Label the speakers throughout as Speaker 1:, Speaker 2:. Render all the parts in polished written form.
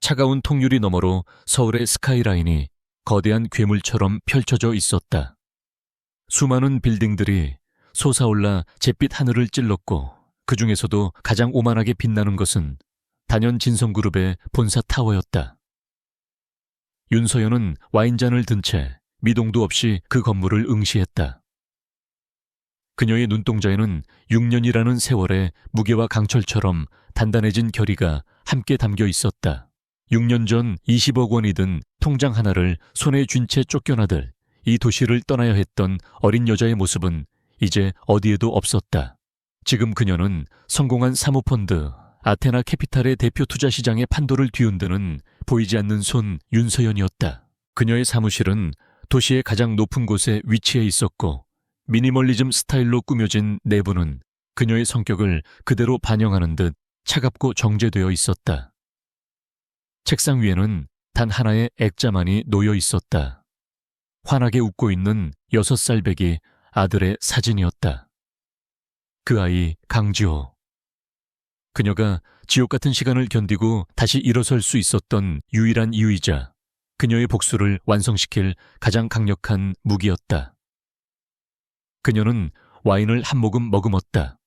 Speaker 1: 차가운 통유리 너머로 서울의 스카이라인이 거대한 괴물처럼 펼쳐져 있었다. 수많은 빌딩들이 솟아올라 잿빛 하늘을 찔렀고 그 중에서도 가장 오만하게 빛나는 것은 단연 진성그룹의 본사 타워였다. 윤서연은 와인잔을 든 채 미동도 없이 그 건물을 응시했다. 그녀의 눈동자에는 6년이라는 세월의 무게와 강철처럼 단단해진 결의가 함께 담겨 있었다. 6년 전 20억 원이 든 통장 하나를 손에 쥔 채 쫓겨나들 이 도시를 떠나야 했던 어린 여자의 모습은 이제 어디에도 없었다. 지금 그녀는 성공한 사모펀드 아테나 캐피탈의 대표 투자 시장의 판도를 뒤흔드는 보이지 않는 손 윤서연이었다. 그녀의 사무실은 도시의 가장 높은 곳에 위치해 있었고 미니멀리즘 스타일로 꾸며진 내부는 그녀의 성격을 그대로 반영하는 듯 차갑고 정제되어 있었다. 책상 위에는 단 하나의 액자만이 놓여 있었다. 환하게 웃고 있는 6살 배기 아들의 사진이었다. 그 아이 강지호. 그녀가 지옥 같은 시간을 견디고 다시 일어설 수 있었던 유일한 이유이자 그녀의 복수를 완성시킬 가장 강력한 무기였다. 그녀는 와인을 한 모금 머금었다.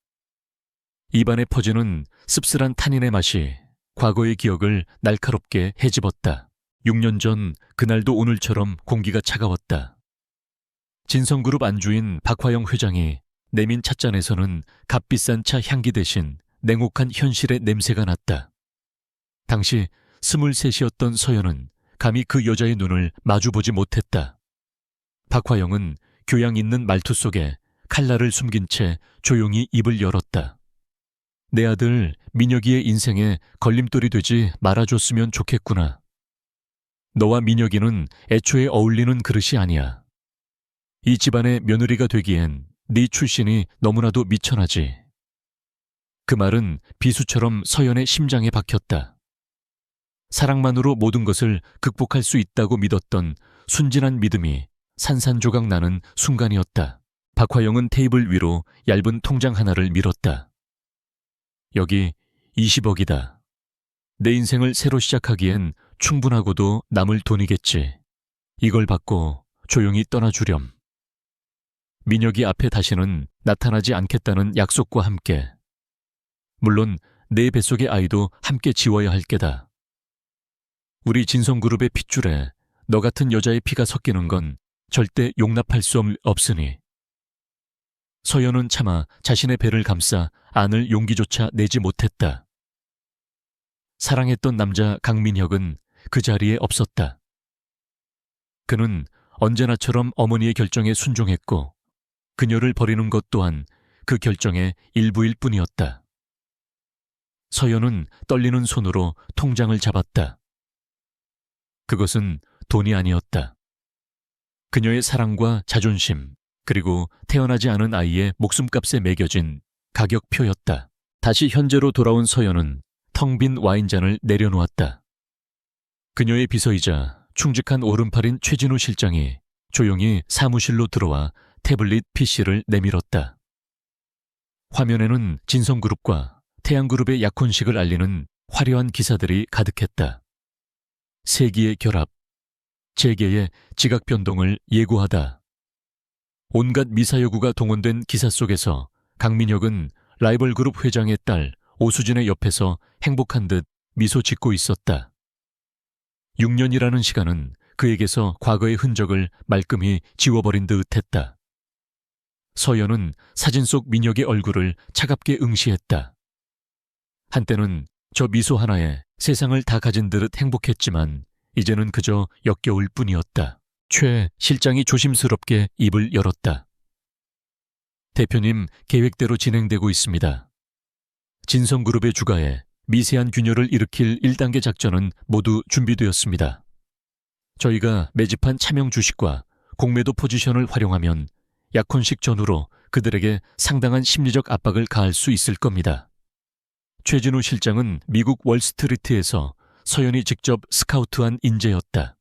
Speaker 1: 입안에 퍼지는 씁쓸한 탄닌의 맛이 과거의 기억을 날카롭게 헤집었다. 6년 전 그날도 오늘처럼 공기가 차가웠다. 진성그룹 안주인 박화영 회장이 내민 찻잔에서는 값비싼 차 향기 대신 냉혹한 현실의 냄새가 났다. 당시 23이었던 서연은 감히 그 여자의 눈을 마주보지 못했다. 박화영은 교양 있는 말투 속에 칼날을 숨긴 채 조용히 입을 열었다. 내 아들 민혁이의 인생에 걸림돌이 되지 말아줬으면 좋겠구나. 너와 민혁이는 애초에 어울리는 그릇이 아니야. 이 집안의 며느리가 되기엔 네 출신이 너무나도 미천하지. 그 말은 비수처럼 서연의 심장에 박혔다. 사랑만으로 모든 것을 극복할 수 있다고 믿었던 순진한 믿음이 산산조각 나는 순간이었다. 박화영은 테이블 위로 얇은 통장 하나를 밀었다. 여기 20억이다. 내 인생을 새로 시작하기엔 충분하고도 남을 돈이겠지. 이걸 받고 조용히 떠나주렴. 민혁이 앞에 다시는 나타나지 않겠다는 약속과 함께. 물론 내 뱃속의 아이도 함께 지워야 할 게다. 우리 진성그룹의 핏줄에 너 같은 여자의 피가 섞이는 건 절대 용납할 수 없으니. 서연은 차마 자신의 배를 감싸 안을 용기조차 내지 못했다. 사랑했던 남자 강민혁은 그 자리에 없었다. 그는 언제나처럼 어머니의 결정에 순종했고 그녀를 버리는 것 또한 그 결정의 일부일 뿐이었다. 서연은 떨리는 손으로 통장을 잡았다. 그것은 돈이 아니었다. 그녀의 사랑과 자존심, 그리고 태어나지 않은 아이의 목숨값에 매겨진 가격표였다. 다시 현재로 돌아온 서연은 텅 빈 와인잔을 내려놓았다. 그녀의 비서이자 충직한 오른팔인 최진우 실장이 조용히 사무실로 들어와 태블릿 PC를 내밀었다. 화면에는 진성그룹과 태양그룹의 약혼식을 알리는 화려한 기사들이 가득했다. 세기의 결합, 재계의 지각 변동을 예고하다. 온갖 미사여구가 동원된 기사 속에서 강민혁은 라이벌 그룹 회장의 딸 오수진의 옆에서 행복한 듯 미소 짓고 있었다. 6년이라는 시간은 그에게서 과거의 흔적을 말끔히 지워버린 듯 했다. 서연은 사진 속 민혁의 얼굴을 차갑게 응시했다. 한때는 저 미소 하나에 세상을 다 가진 듯 행복했지만 이제는 그저 역겨울 뿐이었다. 최 실장이 조심스럽게 입을 열었다. 대표님, 계획대로 진행되고 있습니다. 진성그룹의 주가에 미세한 균열을 일으킬 1단계 작전은 모두 준비되었습니다. 저희가 매집한 차명 주식과 공매도 포지션을 활용하면 약혼식 전후로 그들에게 상당한 심리적 압박을 가할 수 있을 겁니다. 최진우 실장은 미국 월스트리트에서 서연이 직접 스카우트한 인재였다.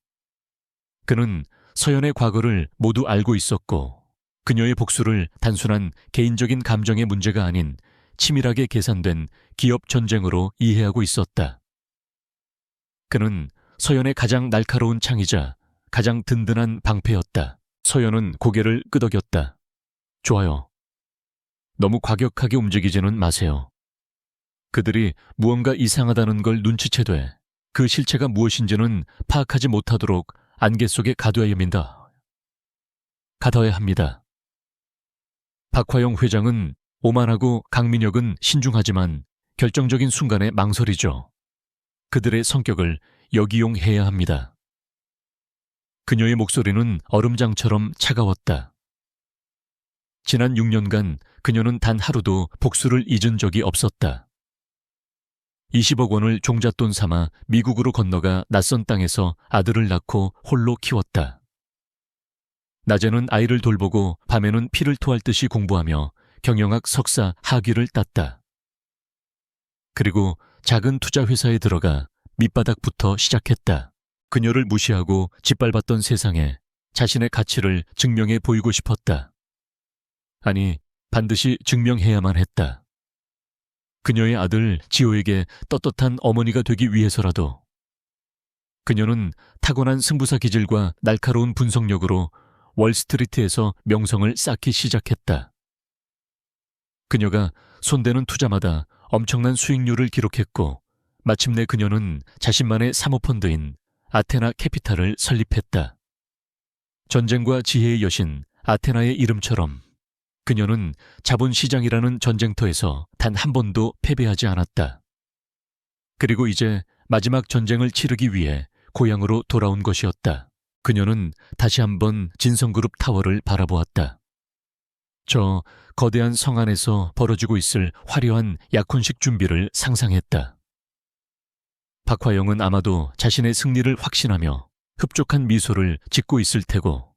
Speaker 1: 그는 서연의 과거를 모두 알고 있었고 그녀의 복수를 단순한 개인적인 감정의 문제가 아닌 치밀하게 계산된 기업 전쟁으로 이해하고 있었다. 그는 서연의 가장 날카로운 창이자 가장 든든한 방패였다. 서연은 고개를 끄덕였다. 좋아요. 너무 과격하게 움직이지는 마세요. 그들이 무언가 이상하다는 걸 눈치채되 그 실체가 무엇인지는 파악하지 못하도록 안개 속에 가둬야 합니다. 박화영 회장은 오만하고 강민혁은 신중하지만 결정적인 순간에 망설이죠. 그들의 성격을 역이용해야 합니다. 그녀의 목소리는 얼음장처럼 차가웠다. 지난 6년간 그녀는 단 하루도 복수를 잊은 적이 없었다. 20억 원을 종잣돈 삼아 미국으로 건너가 낯선 땅에서 아들을 낳고 홀로 키웠다. 낮에는 아이를 돌보고 밤에는 피를 토할 듯이 공부하며 경영학 석사 학위를 땄다. 그리고 작은 투자 회사에 들어가 밑바닥부터 시작했다. 그녀를 무시하고 짓밟았던 세상에 자신의 가치를 증명해 보이고 싶었다. 아니, 반드시 증명해야만 했다. 그녀의 아들 지호에게 떳떳한 어머니가 되기 위해서라도. 그녀는 타고난 승부사 기질과 날카로운 분석력으로 월스트리트에서 명성을 쌓기 시작했다. 그녀가 손대는 투자마다 엄청난 수익률을 기록했고 마침내 그녀는 자신만의 사모펀드인 아테나 캐피탈을 설립했다. 전쟁과 지혜의 여신 아테나의 이름처럼 그녀는 자본시장이라는 전쟁터에서 단 한 번도 패배하지 않았다. 그리고 이제 마지막 전쟁을 치르기 위해 고향으로 돌아온 것이었다. 그녀는 다시 한번 진성그룹 타워를 바라보았다. 저 거대한 성 안에서 벌어지고 있을 화려한 약혼식 준비를 상상했다. 박화영은 아마도 자신의 승리를 확신하며 흡족한 미소를 짓고 있을 테고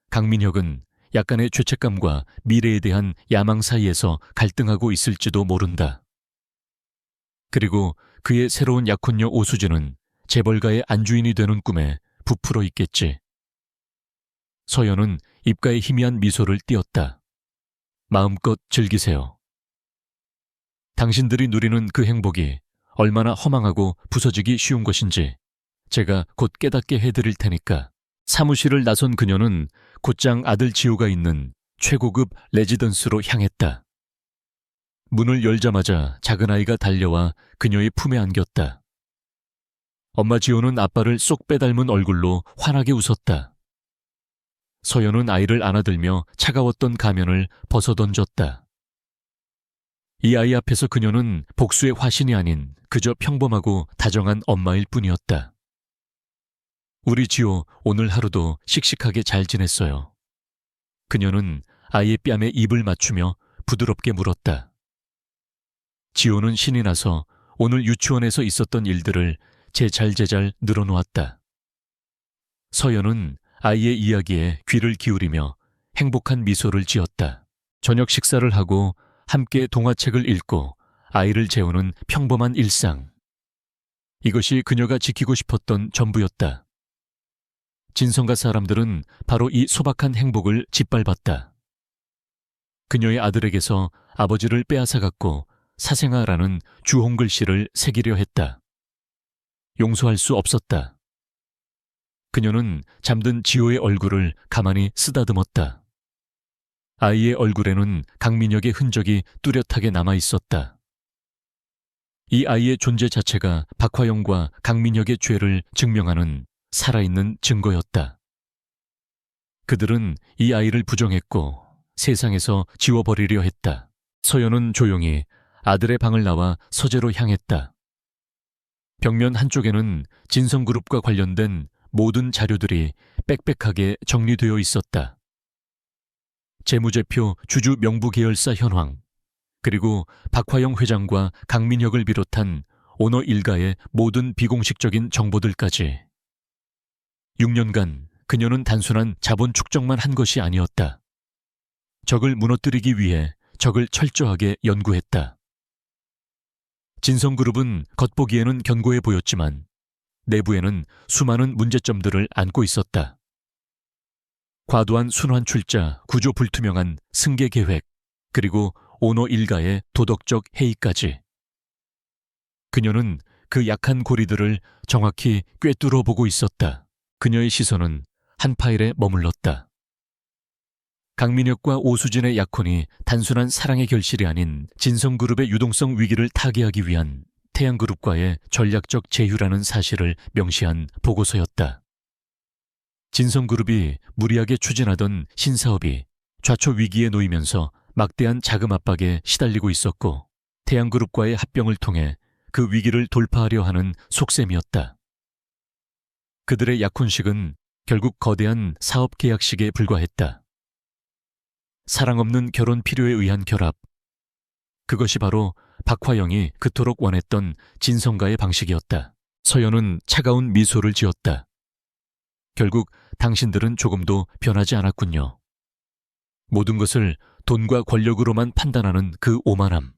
Speaker 1: 강민혁은 약간의 죄책감과 미래에 대한 야망 사이에서 갈등하고 있을지도 모른다. 그리고 그의 새로운 약혼녀 오수진은 재벌가의 안주인이 되는 꿈에 부풀어 있겠지. 서연은 입가에 희미한 미소를 띄었다. 마음껏 즐기세요. 당신들이 누리는 그 행복이 얼마나 허망하고 부서지기 쉬운 것인지 제가 곧 깨닫게 해드릴 테니까. 사무실을 나선 그녀는 곧장 아들 지호가 있는 최고급 레지던스로 향했다. 문을 열자마자 작은 아이가 달려와 그녀의 품에 안겼다. 엄마 지호는 아빠를 쏙 빼닮은 얼굴로 환하게 웃었다. 서연은 아이를 안아들며 차가웠던 가면을 벗어던졌다. 이 아이 앞에서 그녀는 복수의 화신이 아닌 그저 평범하고 다정한 엄마일 뿐이었다. 우리 지호 오늘 하루도 씩씩하게 잘 지냈어요. 그녀는 아이의 뺨에 입을 맞추며 부드럽게 물었다. 지호는 신이 나서 오늘 유치원에서 있었던 일들을 제잘제잘 늘어놓았다. 서연은 아이의 이야기에 귀를 기울이며 행복한 미소를 지었다. 저녁 식사를 하고 함께 동화책을 읽고 아이를 재우는 평범한 일상. 이것이 그녀가 지키고 싶었던 전부였다. 진성가 사람들은 바로 이 소박한 행복을 짓밟았다. 그녀의 아들에게서 아버지를 빼앗아갔고 사생아라는 주홍글씨를 새기려 했다. 용서할 수 없었다. 그녀는 잠든 지호의 얼굴을 가만히 쓰다듬었다. 아이의 얼굴에는 강민혁의 흔적이 뚜렷하게 남아있었다. 이 아이의 존재 자체가 박화영과 강민혁의 죄를 증명하는 살아있는 증거였다. 그들은 이 아이를 부정했고 세상에서 지워버리려 했다. 서연은 조용히 아들의 방을 나와 서재로 향했다. 벽면 한쪽에는 진성그룹과 관련된 모든 자료들이 빽빽하게 정리되어 있었다. 재무제표 주주 명부 계열사 현황, 그리고 박화영 회장과 강민혁을 비롯한 오너 일가의 모든 비공식적인 정보들까지. 6년간 그녀는 단순한 자본 축적만 한 것이 아니었다. 적을 무너뜨리기 위해 적을 철저하게 연구했다. 진성그룹은 겉보기에는 견고해 보였지만 내부에는 수많은 문제점들을 안고 있었다. 과도한 순환 출자, 구조 불투명한 승계 계획, 그리고 오너 일가의 도덕적 해이까지. 그녀는 그 약한 고리들을 정확히 꿰뚫어 보고 있었다. 그녀의 시선은 한 파일에 머물렀다. 강민혁과 오수진의 약혼이 단순한 사랑의 결실이 아닌 진성그룹의 유동성 위기를 타개하기 위한 태양그룹과의 전략적 제휴라는 사실을 명시한 보고서였다. 진성그룹이 무리하게 추진하던 신사업이 좌초 위기에 놓이면서 막대한 자금 압박에 시달리고 있었고, 태양그룹과의 합병을 통해 그 위기를 돌파하려 하는 속셈이었다. 그들의 약혼식은 결국 거대한 사업 계약식에 불과했다. 사랑 없는 결혼 필요에 의한 결합. 그것이 바로 박화영이 그토록 원했던 진성과의 방식이었다. 서연은 차가운 미소를 지었다. 결국 당신들은 조금도 변하지 않았군요. 모든 것을 돈과 권력으로만 판단하는 그 오만함.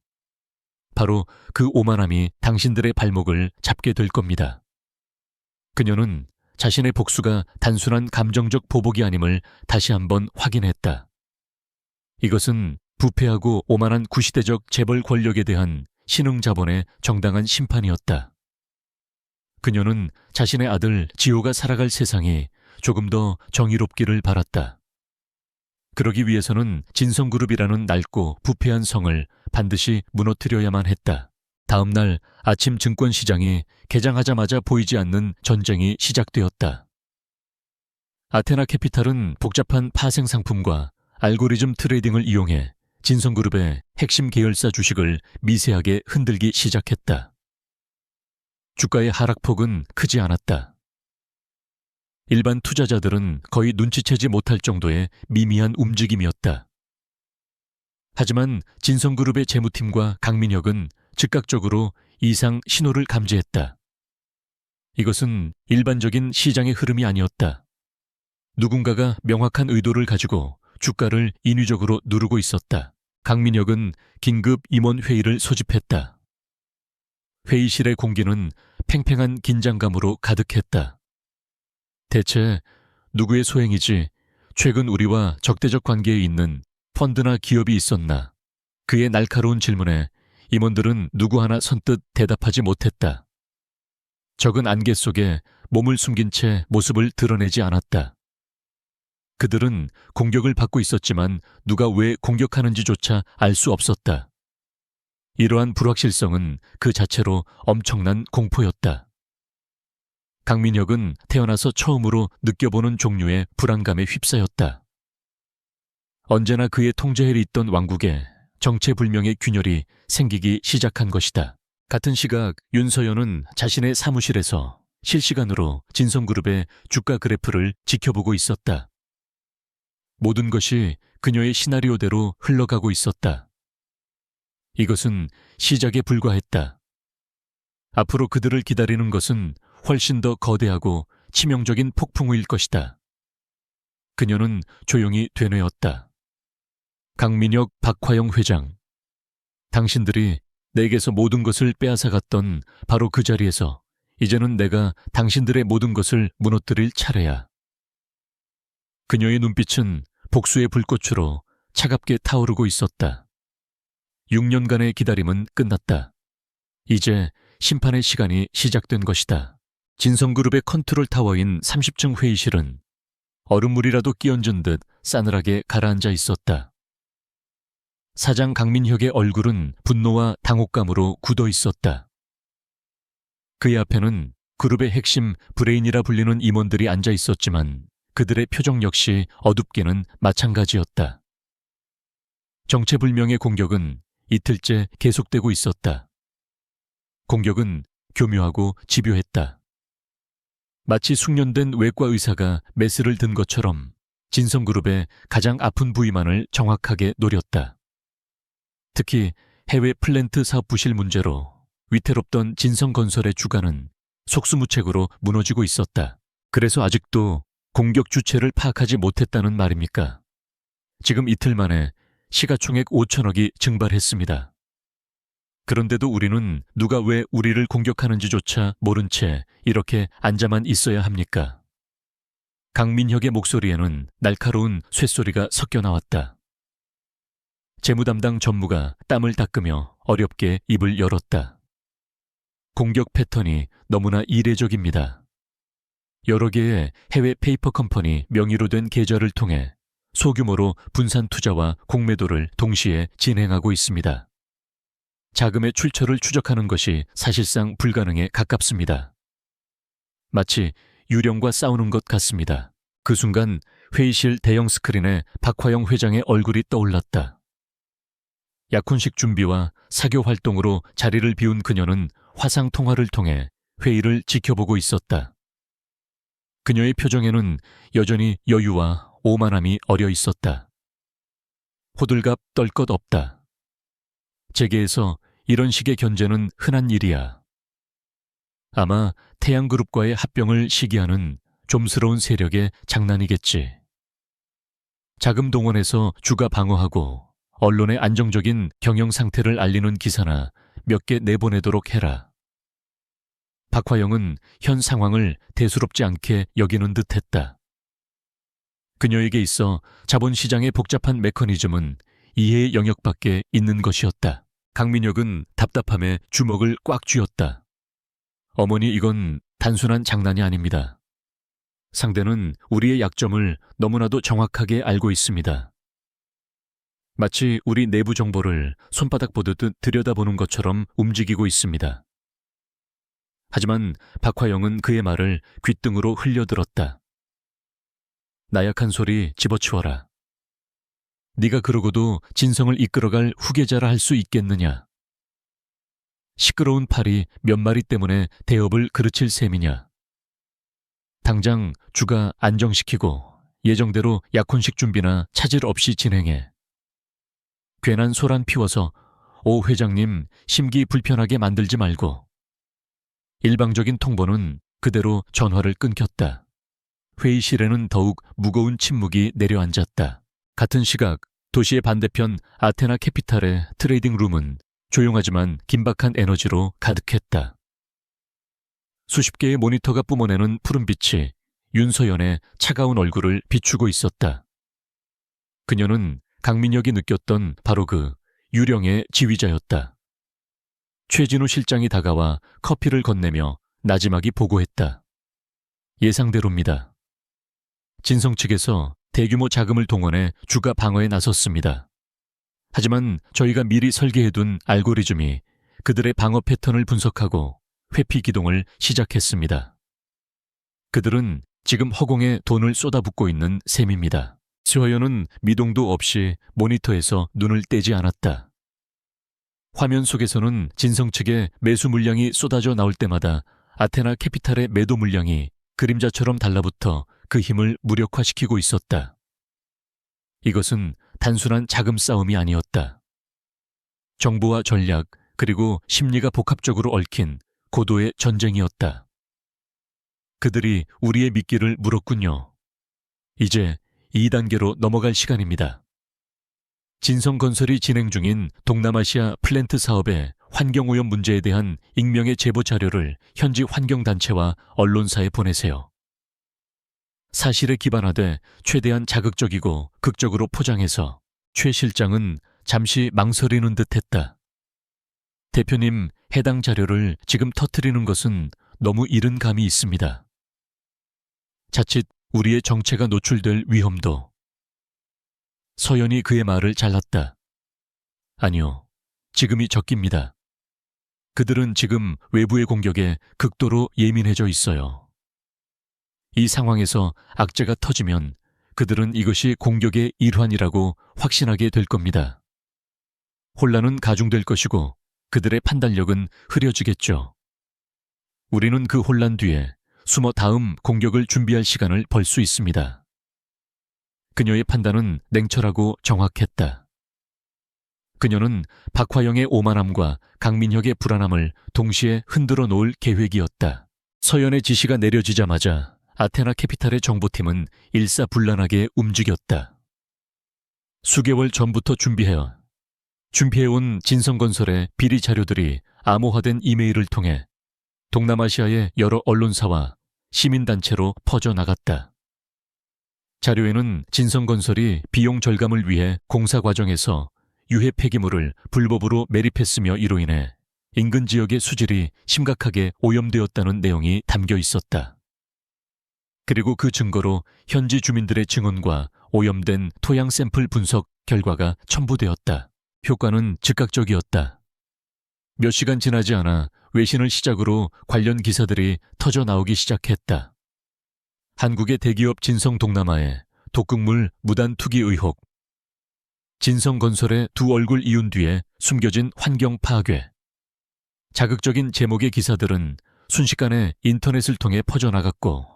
Speaker 1: 바로 그 오만함이 당신들의 발목을 잡게 될 겁니다. 그녀는 자신의 복수가 단순한 감정적 보복이 아님을 다시 한번 확인했다. 이것은 부패하고 오만한 구시대적 재벌 권력에 대한 신흥자본의 정당한 심판이었다. 그녀는 자신의 아들 지호가 살아갈 세상이 조금 더 정의롭기를 바랐다. 그러기 위해서는 진성그룹이라는 낡고 부패한 성을 반드시 무너뜨려야만 했다. 다음 날 아침 증권시장이 개장하자마자 보이지 않는 전쟁이 시작되었다. 아테나 캐피탈은 복잡한 파생 상품과 알고리즘 트레이딩을 이용해 진성그룹의 핵심 계열사 주식을 미세하게 흔들기 시작했다. 주가의 하락폭은 크지 않았다. 일반 투자자들은 거의 눈치채지 못할 정도의 미미한 움직임이었다. 하지만 진성그룹의 재무팀과 강민혁은 즉각적으로 이상 신호를 감지했다. 이것은 일반적인 시장의 흐름이 아니었다. 누군가가 명확한 의도를 가지고 주가를 인위적으로 누르고 있었다. 강민혁은 긴급 임원회의를 소집했다. 회의실의 공기는 팽팽한 긴장감으로 가득했다. 대체 누구의 소행이지 최근 우리와 적대적 관계에 있는 펀드나 기업이 있었나? 그의 날카로운 질문에 임원들은 누구 하나 선뜻 대답하지 못했다. 적은 안개 속에 몸을 숨긴 채 모습을 드러내지 않았다. 그들은 공격을 받고 있었지만 누가 왜 공격하는지조차 알 수 없었다. 이러한 불확실성은 그 자체로 엄청난 공포였다. 강민혁은 태어나서 처음으로 느껴보는 종류의 불안감에 휩싸였다. 언제나 그의 통제하에 있던 왕국에 정체불명의 균열이 생기기 시작한 것이다. 같은 시각 윤서연은 자신의 사무실에서 실시간으로 진성그룹의 주가 그래프를 지켜보고 있었다. 모든 것이 그녀의 시나리오대로 흘러가고 있었다. 이것은 시작에 불과했다. 앞으로 그들을 기다리는 것은 훨씬 더 거대하고 치명적인 폭풍우일 것이다. 그녀는 조용히 되뇌었다. 강민혁, 박화영 회장. 당신들이 내게서 모든 것을 빼앗아갔던 바로 그 자리에서 이제는 내가 당신들의 모든 것을 무너뜨릴 차례야. 그녀의 눈빛은 복수의 불꽃으로 차갑게 타오르고 있었다. 6년간의 기다림은 끝났다. 이제 심판의 시간이 시작된 것이다. 진성그룹의 컨트롤 타워인 30층 회의실은 얼음물이라도 끼얹은 듯 싸늘하게 가라앉아 있었다. 사장 강민혁의 얼굴은 분노와 당혹감으로 굳어 있었다. 그의 앞에는 그룹의 핵심 브레인이라 불리는 임원들이 앉아 있었지만 그들의 표정 역시 어둡게는 마찬가지였다. 정체불명의 공격은 이틀째 계속되고 있었다. 공격은 교묘하고 집요했다. 마치 숙련된 외과 의사가 메스를 든 것처럼 진성그룹의 가장 아픈 부위만을 정확하게 노렸다. 특히 해외 플랜트 사업 부실 문제로 위태롭던 진성건설의 주가는 속수무책으로 무너지고 있었다. 그래서 아직도 공격 주체를 파악하지 못했다는 말입니까? 지금 이틀 만에 시가총액 5천억이 증발했습니다. 그런데도 우리는 누가 왜 우리를 공격하는지조차 모른 채 이렇게 앉아만 있어야 합니까? 강민혁의 목소리에는 날카로운 쇳소리가 섞여 나왔다. 재무담당 전무가 땀을 닦으며 어렵게 입을 열었다. 공격 패턴이 너무나 이례적입니다. 여러 개의 해외 페이퍼 컴퍼니 명의로 된 계좌를 통해 소규모로 분산 투자와 공매도를 동시에 진행하고 있습니다. 자금의 출처를 추적하는 것이 사실상 불가능에 가깝습니다. 마치 유령과 싸우는 것 같습니다. 그 순간 회의실 대형 스크린에 박화영 회장의 얼굴이 떠올랐다. 약혼식 준비와 사교 활동으로 자리를 비운 그녀는 화상 통화를 통해 회의를 지켜보고 있었다. 그녀의 표정에는 여전히 여유와 오만함이 어려 있었다. 호들갑 떨 것 없다. 재계에서 이런 식의 견제는 흔한 일이야. 아마 태양그룹과의 합병을 시기하는 좀스러운 세력의 장난이겠지. 자금 동원해서 주가 방어하고 언론의 안정적인 경영 상태를 알리는 기사나 몇 개 내보내도록 해라. 박화영은 현 상황을 대수롭지 않게 여기는 듯했다. 그녀에게 있어 자본시장의 복잡한 메커니즘은 이해의 영역 밖에 있는 것이었다. 강민혁은 답답함에 주먹을 꽉 쥐었다. 어머니, 이건 단순한 장난이 아닙니다. 상대는 우리의 약점을 너무나도 정확하게 알고 있습니다. 마치 우리 내부 정보를 손바닥 보듯 들여다보는 것처럼 움직이고 있습니다. 하지만 박화영은 그의 말을 귓등으로 흘려들었다. 나약한 소리 집어치워라. 네가 그러고도 진성을 이끌어갈 후계자라 할 수 있겠느냐? 시끄러운 팔이 몇 마리 때문에 대업을 그르칠 셈이냐? 당장 주가 안정시키고 예정대로 약혼식 준비나 차질 없이 진행해. 괜한 소란 피워서 오 회장님 심기 불편하게 만들지 말고. 일방적인 통보는 그대로 전화를 끊겼다. 회의실에는 더욱 무거운 침묵이 내려앉았다. 같은 시각 도시의 반대편 아테나 캐피탈의 트레이딩 룸은 조용하지만 긴박한 에너지로 가득했다. 수십 개의 모니터가 뿜어내는 푸른빛이 윤서연의 차가운 얼굴을 비추고 있었다. 그녀는 강민혁이 느꼈던 바로 그 유령의 지휘자였다. 최진우 실장이 다가와 커피를 건네며 나지막이 보고했다. 예상대로입니다. 진성 측에서 대규모 자금을 동원해 주가 방어에 나섰습니다. 하지만 저희가 미리 설계해둔 알고리즘이 그들의 방어 패턴을 분석하고 회피 기동을 시작했습니다. 그들은 지금 허공에 돈을 쏟아붓고 있는 셈입니다. 수호연은 미동도 없이 모니터에서 눈을 떼지 않았다. 화면 속에서는 진성 측의 매수 물량이 쏟아져 나올 때마다 아테나 캐피탈의 매도 물량이 그림자처럼 달라붙어 그 힘을 무력화시키고 있었다. 이것은 단순한 자금 싸움이 아니었다. 정보와 전략 그리고 심리가 복합적으로 얽힌 고도의 전쟁이었다. 그들이 우리의 미끼를 물었군요. 이제 2단계로 넘어갈 시간입니다. 진성건설이 진행 중인 동남아시아 플랜트 사업의 환경오염 문제에 대한 익명의 제보 자료를 현지 환경단체와 언론사에 보내세요. 사실에 기반하되 최대한 자극적이고 극적으로 포장해서 최 실장은 잠시 망설이는 듯했다. 대표님, 해당 자료를 지금 터뜨리는 것은 너무 이른 감이 있습니다. 자칫 우리의 정체가 노출될 위험도. 서연이 그의 말을 잘랐다. 아니요, 지금이 적기입니다. 그들은 지금 외부의 공격에 극도로 예민해져 있어요. 이 상황에서 악재가 터지면 그들은 이것이 공격의 일환이라고 확신하게 될 겁니다. 혼란은 가중될 것이고 그들의 판단력은 흐려지겠죠. 우리는 그 혼란 뒤에 숨어 다음 공격을 준비할 시간을 벌 수 있습니다. 그녀의 판단은 냉철하고 정확했다. 그녀는 박화영의 오만함과 강민혁의 불안함을 동시에 흔들어 놓을 계획이었다. 서연의 지시가 내려지자마자 아테나 캐피탈의 정보팀은 일사불란하게 움직였다. 수개월 전부터 준비해온 진성건설의 비리 자료들이 암호화된 이메일을 통해 동남아시아의 여러 언론사와 시민단체로 퍼져나갔다. 자료에는 진성건설이 비용 절감을 위해 공사 과정에서 유해 폐기물을 불법으로 매립했으며 이로 인해 인근 지역의 수질이 심각하게 오염되었다는 내용이 담겨 있었다. 그리고 그 증거로 현지 주민들의 증언과 오염된 토양 샘플 분석 결과가 첨부되었다. 효과는 즉각적이었다. 몇 시간 지나지 않아 외신을 시작으로 관련 기사들이 터져 나오기 시작했다. 한국의 대기업 진성동남아의 독극물 무단 투기 의혹, 진성건설의 두 얼굴 이윤 뒤에 숨겨진 환경 파괴. 자극적인 제목의 기사들은 순식간에 인터넷을 통해 퍼져나갔고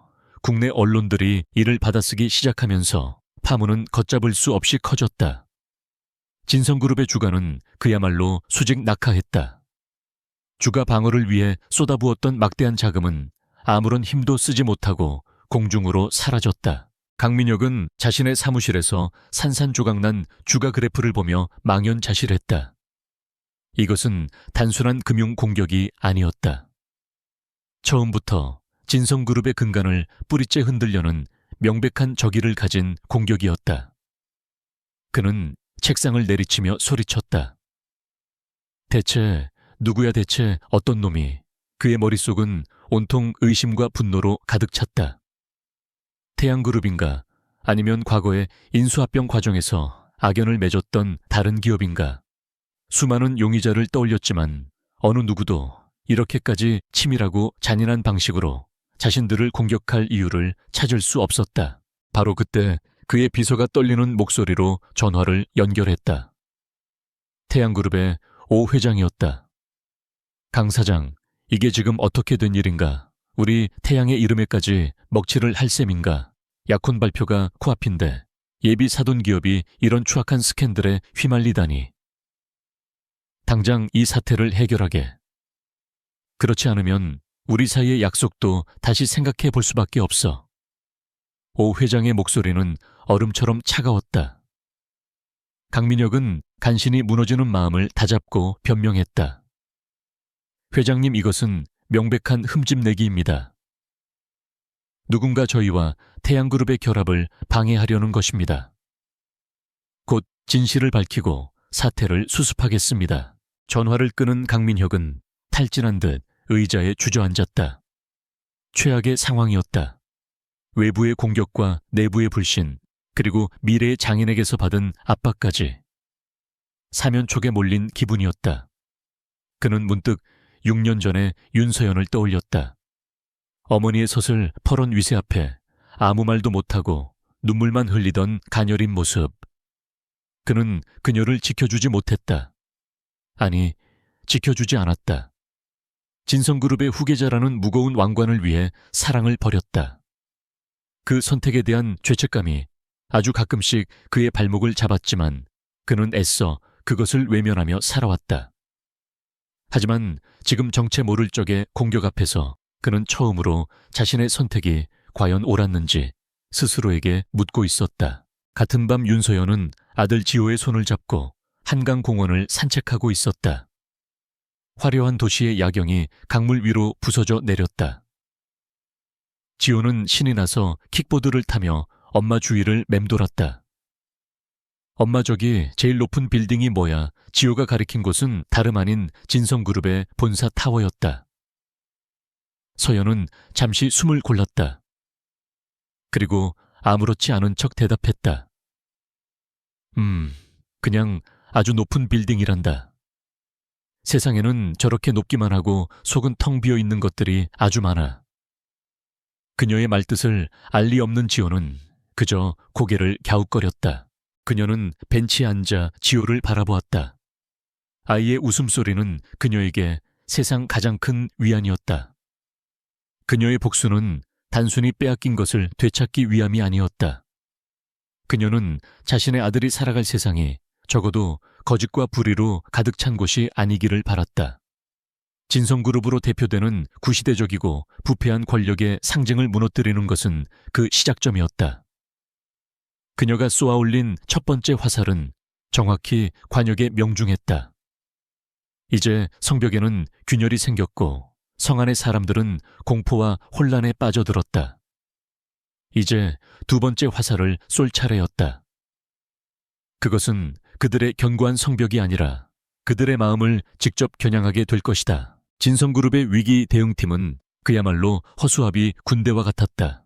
Speaker 1: 국내 언론들이 이를 받아쓰기 시작하면서 파문은 걷잡을 수 없이 커졌다. 진성그룹의 주가는 그야말로 수직 낙하했다. 주가 방어를 위해 쏟아부었던 막대한 자금은 아무런 힘도 쓰지 못하고 공중으로 사라졌다. 강민혁은 자신의 사무실에서 산산조각난 주가 그래프를 보며 망연자실했다. 이것은 단순한 금융 공격이 아니었다. 처음부터 진성그룹의 근간을 뿌리째 흔들려는 명백한 적의를 가진 공격이었다. 그는 책상을 내리치며 소리쳤다. 대체 어떤 놈이. 그의 머릿속은 온통 의심과 분노로 가득 찼다. 태양그룹인가, 아니면 과거의 인수합병 과정에서 악연을 맺었던 다른 기업인가. 수많은 용의자를 떠올렸지만 어느 누구도 이렇게까지 치밀하고 잔인한 방식으로 자신들을 공격할 이유를 찾을 수 없었다. 바로 그때 그의 비서가 떨리는 목소리로 전화를 연결했다. 태양그룹의 오 회장이었다. 강 사장, 이게 지금 어떻게 된 일인가? 우리 태양의 이름에까지 먹칠을 할 셈인가? 약혼 발표가 코앞인데 예비 사돈기업이 이런 추악한 스캔들에 휘말리다니. 당장 이 사태를 해결하게. 그렇지 않으면 우리 사이의 약속도 다시 생각해 볼 수밖에 없어. 오 회장의 목소리는 얼음처럼 차가웠다. 강민혁은 간신히 무너지는 마음을 다잡고 변명했다. 회장님, 이것은 명백한 흠집내기입니다. 누군가 저희와 태양그룹의 결합을 방해하려는 것입니다. 곧 진실을 밝히고 사태를 수습하겠습니다. 전화를 끊은 강민혁은 탈진한 듯 의자에 주저앉았다. 최악의 상황이었다. 외부의 공격과 내부의 불신, 그리고 미래의 장인에게서 받은 압박까지. 사면촉에 몰린 기분이었다. 그는 문득 6년 전에 윤서연을 떠올렸다. 어머니의 섰을 퍼런 위세 앞에 아무 말도 못하고 눈물만 흘리던 가녀린 모습. 그는 그녀를 지켜주지 못했다. 아니, 지켜주지 않았다. 진성그룹의 후계자라는 무거운 왕관을 위해 사랑을 버렸다. 그 선택에 대한 죄책감이 아주 가끔씩 그의 발목을 잡았지만 그는 애써 그것을 외면하며 살아왔다. 하지만 지금 정체 모를 적의 공격 앞에서 그는 처음으로 자신의 선택이 과연 옳았는지 스스로에게 묻고 있었다. 같은 밤 윤서연은 아들 지호의 손을 잡고 한강공원을 산책하고 있었다. 화려한 도시의 야경이 강물 위로 부서져 내렸다. 지호는 신이 나서 킥보드를 타며 엄마 주위를 맴돌았다. 엄마, 저기 제일 높은 빌딩이 뭐야? 지호가 가리킨 곳은 다름 아닌 진성그룹의 본사 타워였다. 서연은 잠시 숨을 골랐다. 그리고 아무렇지 않은 척 대답했다. 그냥 아주 높은 빌딩이란다. 세상에는 저렇게 높기만 하고 속은 텅 비어 있는 것들이 아주 많아. 그녀의 말뜻을 알 리 없는 지호는 그저 고개를 갸웃거렸다. 그녀는 벤치에 앉아 지호를 바라보았다. 아이의 웃음소리는 그녀에게 세상 가장 큰 위안이었다. 그녀의 복수는 단순히 빼앗긴 것을 되찾기 위함이 아니었다. 그녀는 자신의 아들이 살아갈 세상이 적어도 거짓과 불의로 가득 찬 곳이 아니기를 바랐다. 진성그룹으로 대표되는 구시대적이고 부패한 권력의 상징을 무너뜨리는 것은 그 시작점이었다. 그녀가 쏘아올린 첫 번째 화살은 정확히 관역에 명중했다. 이제 성벽에는 균열이 생겼고 성 안의 사람들은 공포와 혼란에 빠져들었다. 이제 두 번째 화살을 쏠 차례였다. 그것은 그들의 견고한 성벽이 아니라 그들의 마음을 직접 겨냥하게 될 것이다. 진성그룹의 위기 대응팀은 그야말로 허수아비 군대와 같았다.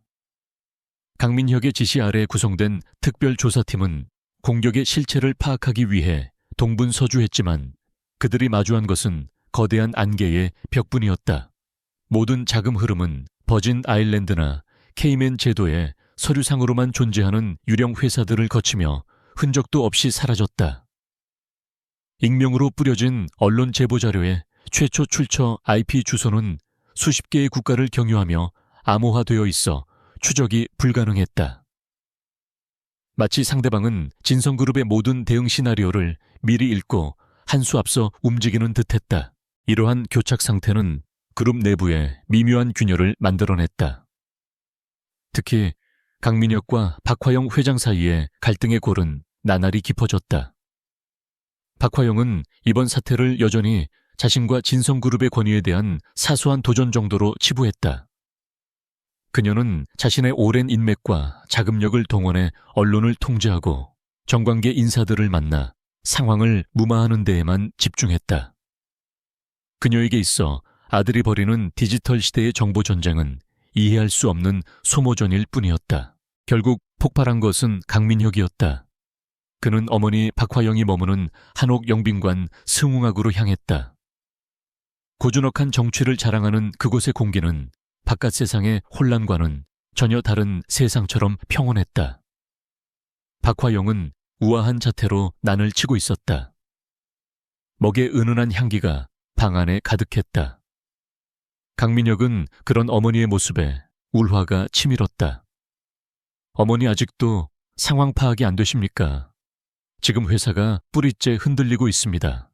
Speaker 1: 강민혁의 지시 아래 구성된 특별조사팀은 공격의 실체를 파악하기 위해 동분서주했지만 그들이 마주한 것은 거대한 안개의 벽뿐이었다. 모든 자금 흐름은 버진 아일랜드나 케이맨 제도의 서류상으로만 존재하는 유령 회사들을 거치며 흔적도 없이 사라졌다. 익명으로 뿌려진 언론 제보 자료의 최초 출처 IP 주소는 수십 개의 국가를 경유하며 암호화되어 있어 추적이 불가능했다. 마치 상대방은 진성그룹의 모든 대응 시나리오를 미리 읽고 한 수 앞서 움직이는 듯했다. 이러한 교착 상태는 그룹 내부에 미묘한 균열을 만들어냈다. 특히 강민혁과 박화영 회장 사이의 갈등의 골은 나날이 깊어졌다. 박화영은 이번 사태를 여전히 자신과 진성그룹의 권위에 대한 사소한 도전 정도로 치부했다. 그녀는 자신의 오랜 인맥과 자금력을 동원해 언론을 통제하고 정관계 인사들을 만나 상황을 무마하는 데에만 집중했다. 그녀에게 있어 아들이 벌이는 디지털 시대의 정보 전쟁은 이해할 수 없는 소모전일 뿐이었다. 결국 폭발한 것은 강민혁이었다. 그는 어머니 박화영이 머무는 한옥 영빈관 승웅학으로 향했다. 고즈넉한 정취를 자랑하는 그곳의 공기는 바깥 세상의 혼란과는 전혀 다른 세상처럼 평온했다. 박화영은 우아한 자태로 난을 치고 있었다. 먹의 은은한 향기가 방 안에 가득했다. 강민혁은 그런 어머니의 모습에 울화가 치밀었다. 어머니 아직도 상황 파악이 안 되십니까? 지금 회사가 뿌리째 흔들리고 있습니다.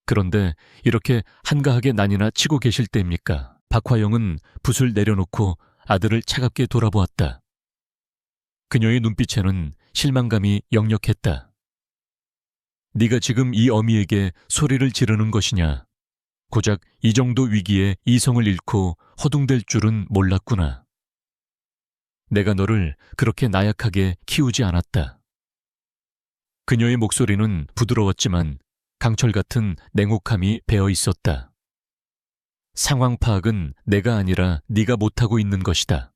Speaker 1: 그런데 이렇게 한가하게 난이나 치고 계실 때입니까? 박화영은 붓을 내려놓고 아들을 차갑게 돌아보았다. 그녀의 눈빛에는 실망감이 역력했다. 네가 지금 이 어미에게 소리를 지르는 것이냐? 고작 이 정도 위기에 이성을 잃고 허둥댈 줄은 몰랐구나. 내가 너를 그렇게 나약하게 키우지 않았다. 그녀의 목소리는 부드러웠지만 강철 같은 냉혹함이 배어 있었다. 상황 파악은 내가 아니라 네가 못하고 있는 것이다.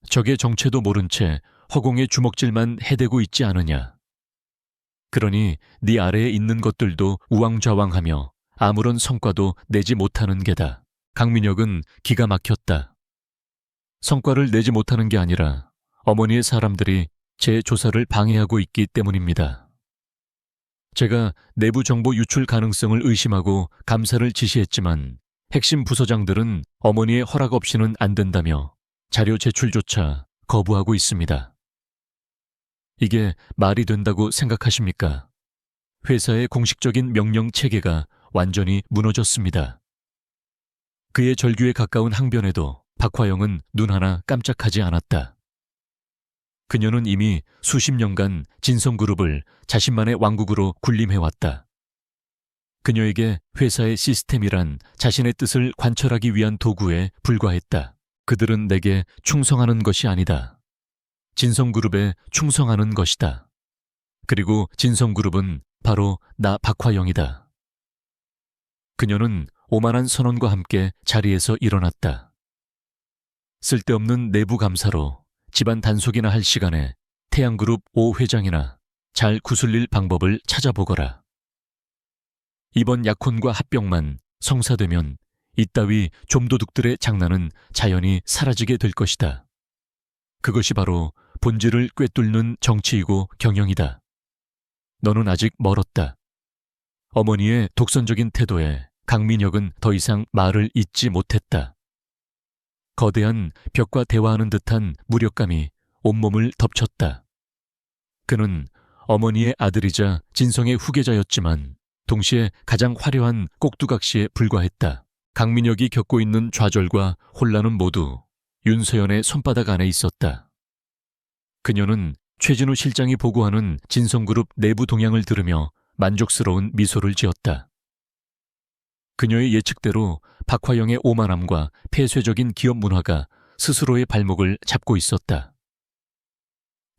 Speaker 1: 적의 정체도 모른 채 허공에 주먹질만 해대고 있지 않으냐. 그러니 네 아래에 있는 것들도 우왕좌왕하며 아무런 성과도 내지 못하는 게다. 강민혁은 기가 막혔다. 성과를 내지 못하는 게 아니라 어머니의 사람들이 제 조사를 방해하고 있기 때문입니다. 제가 내부 정보 유출 가능성을 의심하고 감사를 지시했지만 핵심 부서장들은 어머니의 허락 없이는 안 된다며 자료 제출조차 거부하고 있습니다. 이게 말이 된다고 생각하십니까? 회사의 공식적인 명령 체계가 완전히 무너졌습니다. 그의 절규에 가까운 항변에도 박화영은 눈 하나 깜짝하지 않았다. 그녀는 이미 수십 년간 진성그룹을 자신만의 왕국으로 군림해왔다. 그녀에게 회사의 시스템이란 자신의 뜻을 관철하기 위한 도구에 불과했다. 그들은 내게 충성하는 것이 아니다. 진성그룹에 충성하는 것이다. 그리고 진성그룹은 바로 나 박화영이다. 그녀는 오만한 선언과 함께 자리에서 일어났다. 쓸데없는 내부 감사로 집안 단속이나 할 시간에 태양그룹 5 회장이나 잘 구슬릴 방법을 찾아보거라. 이번 약혼과 합병만 성사되면 이따위 좀도둑들의 장난은 자연히 사라지게 될 것이다. 그것이 바로 본질을 꿰뚫는 정치이고 경영이다. 너는 아직 멀었다. 어머니의 독선적인 태도에 강민혁은 더 이상 말을 잇지 못했다. 거대한 벽과 대화하는 듯한 무력감이 온몸을 덮쳤다. 그는 어머니의 아들이자 진성의 후계자였지만 동시에 가장 화려한 꼭두각시에 불과했다. 강민혁이 겪고 있는 좌절과 혼란은 모두 윤서연의 손바닥 안에 있었다. 그녀는 최진우 실장이 보고하는 진성그룹 내부 동향을 들으며 만족스러운 미소를 지었다. 그녀의 예측대로 박화영의 오만함과 폐쇄적인 기업 문화가 스스로의 발목을 잡고 있었다.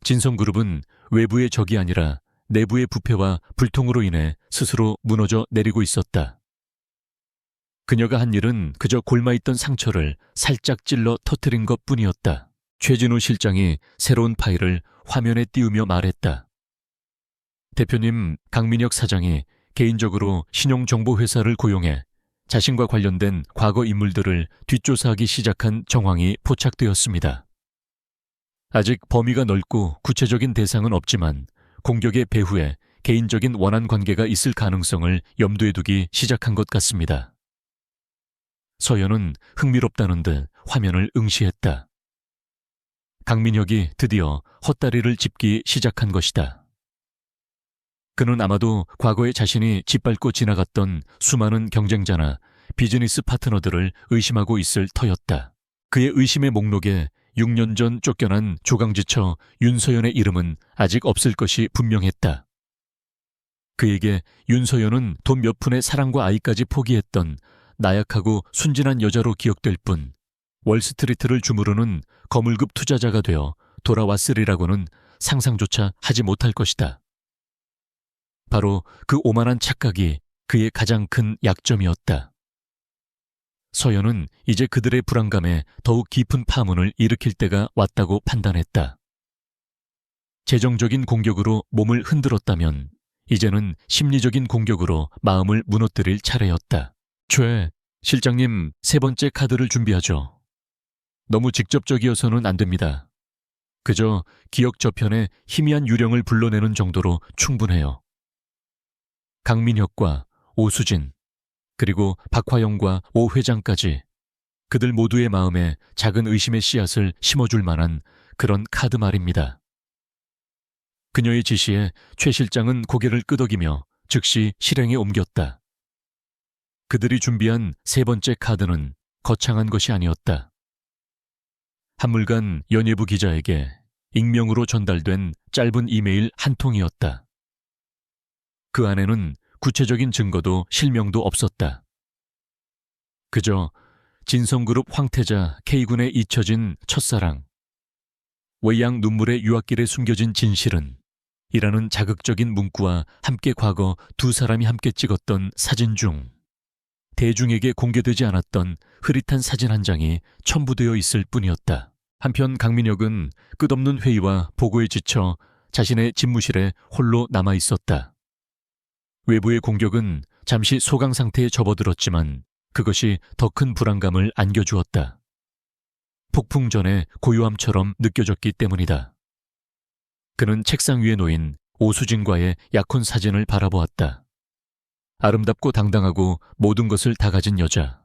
Speaker 1: 진성그룹은 외부의 적이 아니라 내부의 부패와 불통으로 인해 스스로 무너져 내리고 있었다. 그녀가 한 일은 그저 골마있던 상처를 살짝 찔러 터뜨린 것뿐이었다. 최진우 실장이 새로운 파일을 화면에 띄우며 말했다. 대표님, 강민혁 사장이 개인적으로 신용정보회사를 고용해 자신과 관련된 과거 인물들을 뒷조사하기 시작한 정황이 포착되었습니다. 아직 범위가 넓고 구체적인 대상은 없지만 공격의 배후에 개인적인 원한 관계가 있을 가능성을 염두에 두기 시작한 것 같습니다. 서연은 흥미롭다는 듯 화면을 응시했다. 강민혁이 드디어 헛다리를 짚기 시작한 것이다. 그는 아마도 과거에 자신이 짓밟고 지나갔던 수많은 경쟁자나 비즈니스 파트너들을 의심하고 있을 터였다. 그의 의심의 목록에 6년 전 쫓겨난 조강지처 윤서연의 이름은 아직 없을 것이 분명했다. 그에게 윤서연은 돈 몇 푼의 사랑과 아이까지 포기했던 나약하고 순진한 여자로 기억될 뿐 월스트리트를 주무르는 거물급 투자자가 되어 돌아왔으리라고는 상상조차 하지 못할 것이다. 바로 그 오만한 착각이 그의 가장 큰 약점이었다. 서연은 이제 그들의 불안감에 더욱 깊은 파문을 일으킬 때가 왔다고 판단했다. 재정적인 공격으로 몸을 흔들었다면 이제는 심리적인 공격으로 마음을 무너뜨릴 차례였다. 최 실장님, 세 번째 카드를 준비하죠. 너무 직접적이어서는 안 됩니다. 그저 기억 저편에 희미한 유령을 불러내는 정도로 충분해요. 강민혁과 오수진, 그리고 박화영과 오 회장까지 그들 모두의 마음에 작은 의심의 씨앗을 심어줄 만한 그런 카드 말입니다. 그녀의 지시에 최 실장은 고개를 끄덕이며 즉시 실행에 옮겼다. 그들이 준비한 세 번째 카드는 거창한 것이 아니었다. 한물간 연예부 기자에게 익명으로 전달된 짧은 이메일 한 통이었다. 그 안에는 구체적인 증거도 실명도 없었다. 그저 진성그룹 황태자 K군에 잊혀진 첫사랑, 외양 눈물의 유학길에 숨겨진 진실은 이라는 자극적인 문구와 함께 과거 두 사람이 함께 찍었던 사진 중 대중에게 공개되지 않았던 흐릿한 사진 한 장이 첨부되어 있을 뿐이었다. 한편 강민혁은 끝없는 회의와 보고에 지쳐 자신의 집무실에 홀로 남아 있었다. 외부의 공격은 잠시 소강 상태에 접어들었지만 그것이 더 큰 불안감을 안겨주었다. 폭풍 전의 고요함처럼 느껴졌기 때문이다. 그는 책상 위에 놓인 오수진과의 약혼 사진을 바라보았다. 아름답고 당당하고 모든 것을 다 가진 여자.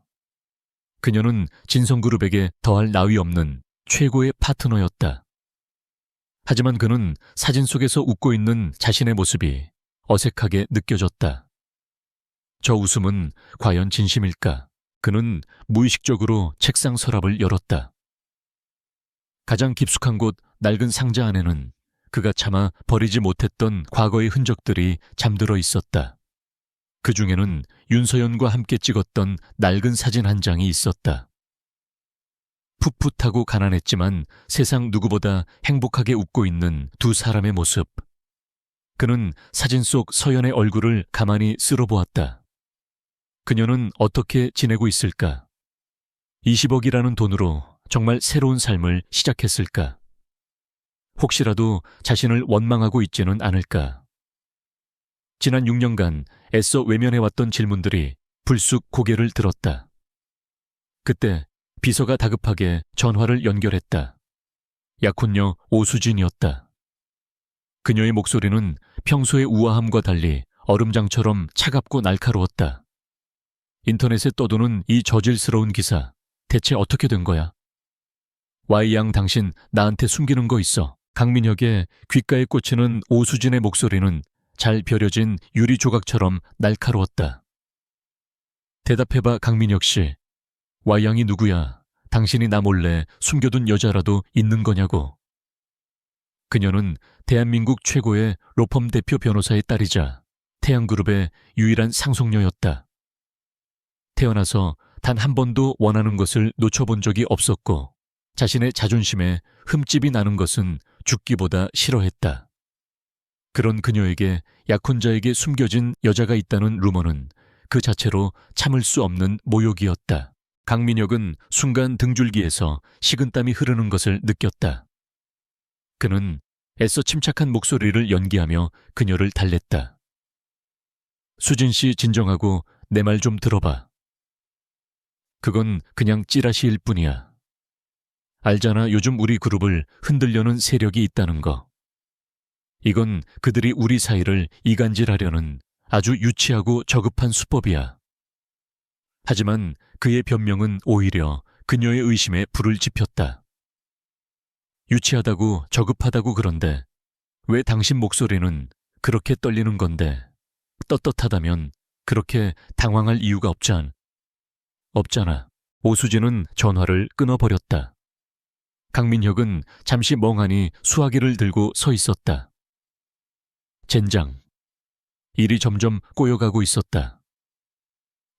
Speaker 1: 그녀는 진성그룹에게 더할 나위 없는 최고의 파트너였다. 하지만 그는 사진 속에서 웃고 있는 자신의 모습이 어색하게 느껴졌다. 저 웃음은 과연 진심일까? 그는 무의식적으로 책상 서랍을 열었다. 가장 깊숙한 곳 낡은 상자 안에는 그가 차마 버리지 못했던 과거의 흔적들이 잠들어 있었다. 그 중에는 윤서연과 함께 찍었던 낡은 사진 한 장이 있었다. 풋풋하고 가난했지만 세상 누구보다 행복하게 웃고 있는 두 사람의 모습. 그는 사진 속 서연의 얼굴을 가만히 쓸어보았다. 그녀는 어떻게 지내고 있을까? 20억이라는 돈으로 정말 새로운 삶을 시작했을까? 혹시라도 자신을 원망하고 있지는 않을까? 지난 6년간 애써 외면해왔던 질문들이 불쑥 고개를 들었다. 그때 비서가 다급하게 전화를 연결했다. 약혼녀 오수진이었다. 그녀의 목소리는 평소의 우아함과 달리 얼음장처럼 차갑고 날카로웠다. 인터넷에 떠도는 이 저질스러운 기사, 대체 어떻게 된 거야? Y양 당신 나한테 숨기는 거 있어. 강민혁의 귓가에 꽂히는 오수진의 목소리는 잘 벼려진 유리 조각처럼 날카로웠다. 대답해봐, 강민혁 씨. Y양이 누구야? 당신이 나 몰래 숨겨둔 여자라도 있는 거냐고. 그녀는 대한민국 최고의 로펌 대표 변호사의 딸이자 태양그룹의 유일한 상속녀였다. 태어나서 단 한 번도 원하는 것을 놓쳐본 적이 없었고 자신의 자존심에 흠집이 나는 것은 죽기보다 싫어했다. 그런 그녀에게 약혼자에게 숨겨진 여자가 있다는 루머는 그 자체로 참을 수 없는 모욕이었다. 강민혁은 순간 등줄기에서 식은땀이 흐르는 것을 느꼈다. 그는 애써 침착한 목소리를 연기하며 그녀를 달랬다. 수진 씨 진정하고 내 말 좀 들어봐. 그건 그냥 찌라시일 뿐이야. 알잖아, 요즘 우리 그룹을 흔들려는 세력이 있다는 거. 이건 그들이 우리 사이를 이간질하려는 아주 유치하고 저급한 수법이야. 하지만 그의 변명은 오히려 그녀의 의심에 불을 지폈다. 유치하다고 저급하다고 그런데 왜 당신 목소리는 그렇게 떨리는 건데, 떳떳하다면 그렇게 당황할 이유가 없잖아. 오수진은 전화를 끊어버렸다. 강민혁은 잠시 멍하니 수화기를 들고 서 있었다. 젠장. 일이 점점 꼬여가고 있었다.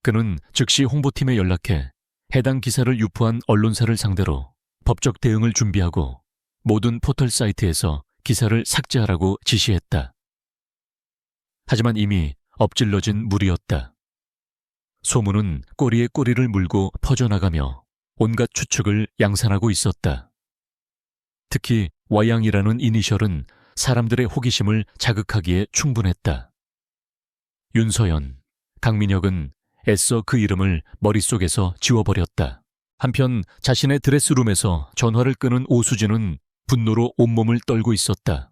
Speaker 1: 그는 즉시 홍보팀에 연락해 해당 기사를 유포한 언론사를 상대로 법적 대응을 준비하고 모든 포털 사이트에서 기사를 삭제하라고 지시했다. 하지만 이미 엎질러진 물이었다. 소문은 꼬리에 꼬리를 물고 퍼져나가며 온갖 추측을 양산하고 있었다. 특히 Y양이라는 이니셜은 사람들의 호기심을 자극하기에 충분했다. 윤서연, 강민혁은 애써 그 이름을 머릿속에서 지워버렸다. 한편 자신의 드레스룸에서 전화를 끊은 오수진은 분노로 온몸을 떨고 있었다.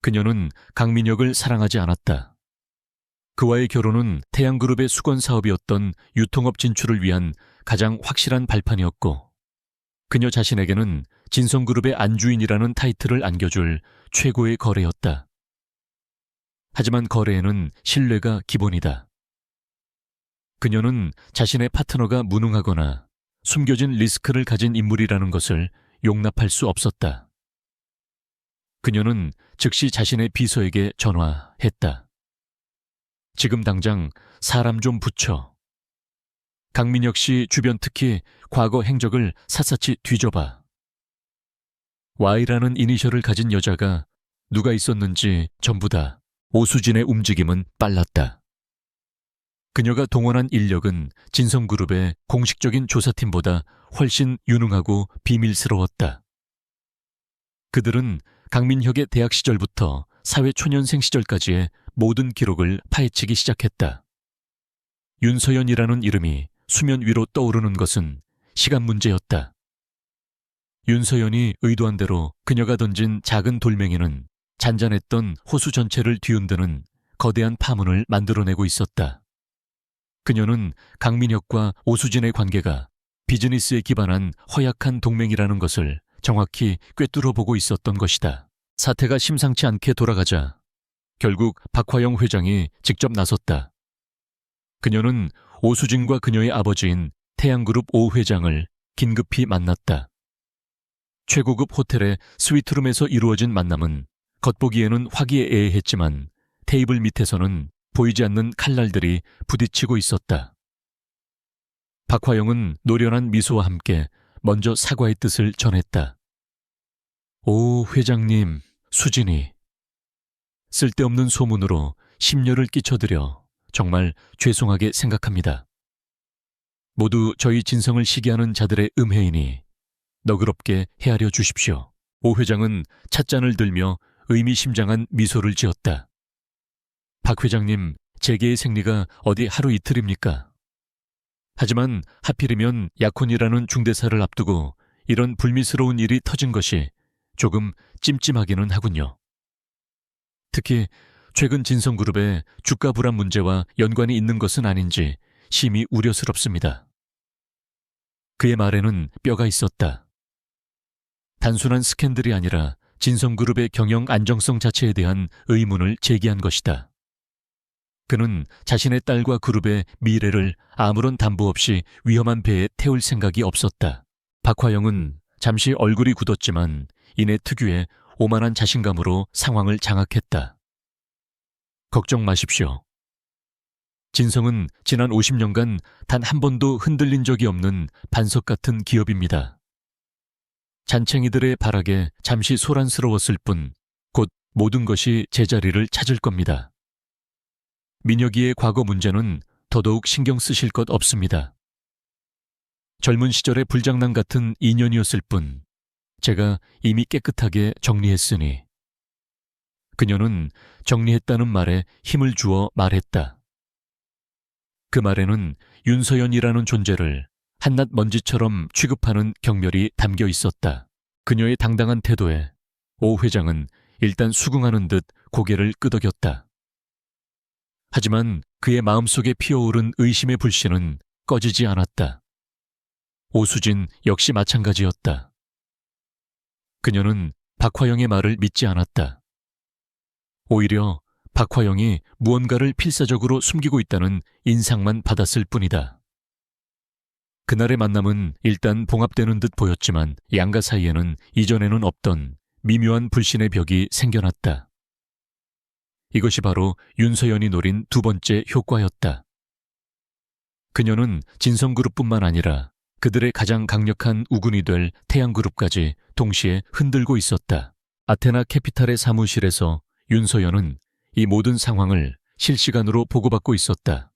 Speaker 1: 그녀는 강민혁을 사랑하지 않았다. 그와의 결혼은 태양그룹의 수건 사업이었던 유통업 진출을 위한 가장 확실한 발판이었고, 그녀 자신에게는 진성그룹의 안주인이라는 타이틀을 안겨줄 최고의 거래였다. 하지만 거래에는 신뢰가 기본이다. 그녀는 자신의 파트너가 무능하거나 숨겨진 리스크를 가진 인물이라는 것을 용납할 수 없었다. 그녀는 즉시 자신의 비서에게 전화했다. 지금 당장 사람 좀 붙여. 강민혁 씨 주변 특히 과거 행적을 샅샅이 뒤져봐. Y라는 이니셜을 가진 여자가 누가 있었는지 전부 다. 오수진의 움직임은 빨랐다. 그녀가 동원한 인력은 진성그룹의 공식적인 조사팀보다 훨씬 유능하고 비밀스러웠다. 그들은 강민혁의 대학 시절부터 사회초년생 시절까지의 모든 기록을 파헤치기 시작했다. 윤서연이라는 이름이 수면 위로 떠오르는 것은 시간 문제였다. 윤서연이 의도한 대로 그녀가 던진 작은 돌멩이는 잔잔했던 호수 전체를 뒤흔드는 거대한 파문을 만들어내고 있었다. 그녀는 강민혁과 오수진의 관계가 비즈니스에 기반한 허약한 동맹이라는 것을 정확히 꿰뚫어 보고 있었던 것이다. 사태가 심상치 않게 돌아가자 결국 박화영 회장이 직접 나섰다. 그녀는 오수진과 그녀의 아버지인 태양그룹 오 회장을 긴급히 만났다. 최고급 호텔의 스위트룸에서 이루어진 만남은 겉보기에는 화기애애했지만 테이블 밑에서는 보이지 않는 칼날들이 부딪히고 있었다. 박화영은 노련한 미소와 함께 먼저 사과의 뜻을 전했다. 오 회장님, 수진이. 쓸데없는 소문으로 심려를 끼쳐드려 정말 죄송하게 생각합니다. 모두 저희 진성을 시기하는 자들의 음해이니 너그럽게 헤아려 주십시오. 오 회장은 찻잔을 들며 의미심장한 미소를 지었다. 박 회장님, 재계의 생리가 어디 하루 이틀입니까? 하지만 하필이면 약혼이라는 중대사를 앞두고 이런 불미스러운 일이 터진 것이 조금 찜찜하기는 하군요. 특히 최근 진성그룹의 주가 불안 문제와 연관이 있는 것은 아닌지 심히 우려스럽습니다. 그의 말에는 뼈가 있었다. 단순한 스캔들이 아니라 진성그룹의 경영 안정성 자체에 대한 의문을 제기한 것이다. 그는 자신의 딸과 그룹의 미래를 아무런 담보 없이 위험한 배에 태울 생각이 없었다. 박화영은 잠시 얼굴이 굳었지만 이내 특유의 오만한 자신감으로 상황을 장악했다. 걱정 마십시오. 진성은 지난 50년간 단 한 번도 흔들린 적이 없는 반석 같은 기업입니다. 잔챙이들의 발악에 잠시 소란스러웠을 뿐 곧 모든 것이 제자리를 찾을 겁니다. 민혁이의 과거 문제는 더더욱 신경 쓰실 것 없습니다. 젊은 시절의 불장난 같은 인연이었을 뿐 제가 이미 깨끗하게 정리했으니. 그녀는 정리했다는 말에 힘을 주어 말했다. 그 말에는 윤서연이라는 존재를 한낱 먼지처럼 취급하는 경멸이 담겨 있었다. 그녀의 당당한 태도에 오 회장은 일단 수긍하는 듯 고개를 끄덕였다. 하지만 그의 마음속에 피어오른 의심의 불씨는 꺼지지 않았다. 오수진 역시 마찬가지였다. 그녀는 박화영의 말을 믿지 않았다. 오히려 박화영이 무언가를 필사적으로 숨기고 있다는 인상만 받았을 뿐이다. 그날의 만남은 일단 봉합되는 듯 보였지만 양가 사이에는 이전에는 없던 미묘한 불신의 벽이 생겨났다. 이것이 바로 윤서연이 노린 두 번째 효과였다. 그녀는 진성그룹뿐만 아니라 그들의 가장 강력한 우군이 될 태양그룹까지 동시에 흔들고 있었다. 아테나 캐피탈의 사무실에서 윤서연은 이 모든 상황을 실시간으로 보고받고 있었다.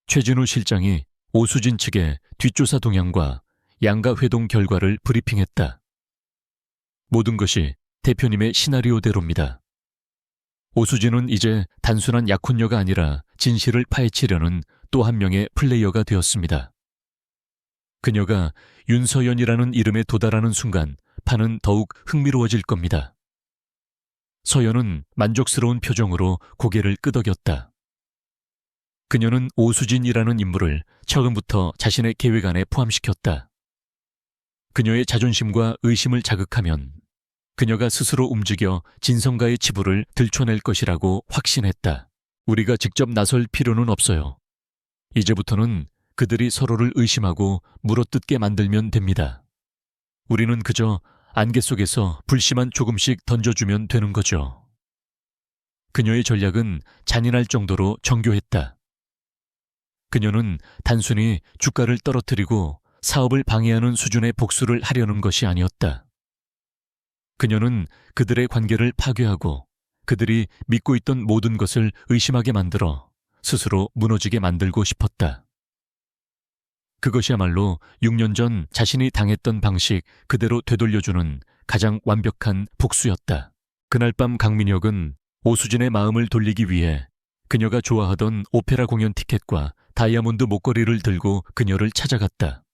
Speaker 1: 최진우 실장이 오수진 측의 뒷조사 동향과 양가 회동 결과를 브리핑했다. 모든 것이 대표님의 시나리오대로입니다. 오수진은 이제 단순한 약혼녀가 아니라 진실을 파헤치려는 또 한 명의 플레이어가 되었습니다. 그녀가 윤서연이라는 이름에 도달하는 순간 판은 더욱 흥미로워질 겁니다. 서연은 만족스러운 표정으로 고개를 끄덕였다. 그녀는 오수진이라는 인물을 처음부터 자신의 계획 안에 포함시켰다. 그녀의 자존심과 의심을 자극하면 그녀가 스스로 움직여 진성가의 치부를 들춰낼 것이라고 확신했다. 우리가 직접 나설 필요는 없어요. 이제부터는 그들이 서로를 의심하고 물어뜯게 만들면 됩니다. 우리는 그저 안개 속에서 불씨만 조금씩 던져주면 되는 거죠. 그녀의 전략은 잔인할 정도로 정교했다. 그녀는 단순히 주가를 떨어뜨리고 사업을 방해하는 수준의 복수를 하려는 것이 아니었다. 그녀는 그들의 관계를 파괴하고 그들이 믿고 있던 모든 것을 의심하게 만들어 스스로 무너지게 만들고 싶었다. 그것이야말로 6년 전 자신이 당했던 방식 그대로 되돌려주는 가장 완벽한 복수였다. 그날 밤 강민혁은 오수진의 마음을 돌리기 위해 그녀가 좋아하던 오페라 공연 티켓과 다이아몬드 목걸이를 들고 그녀를 찾아갔다.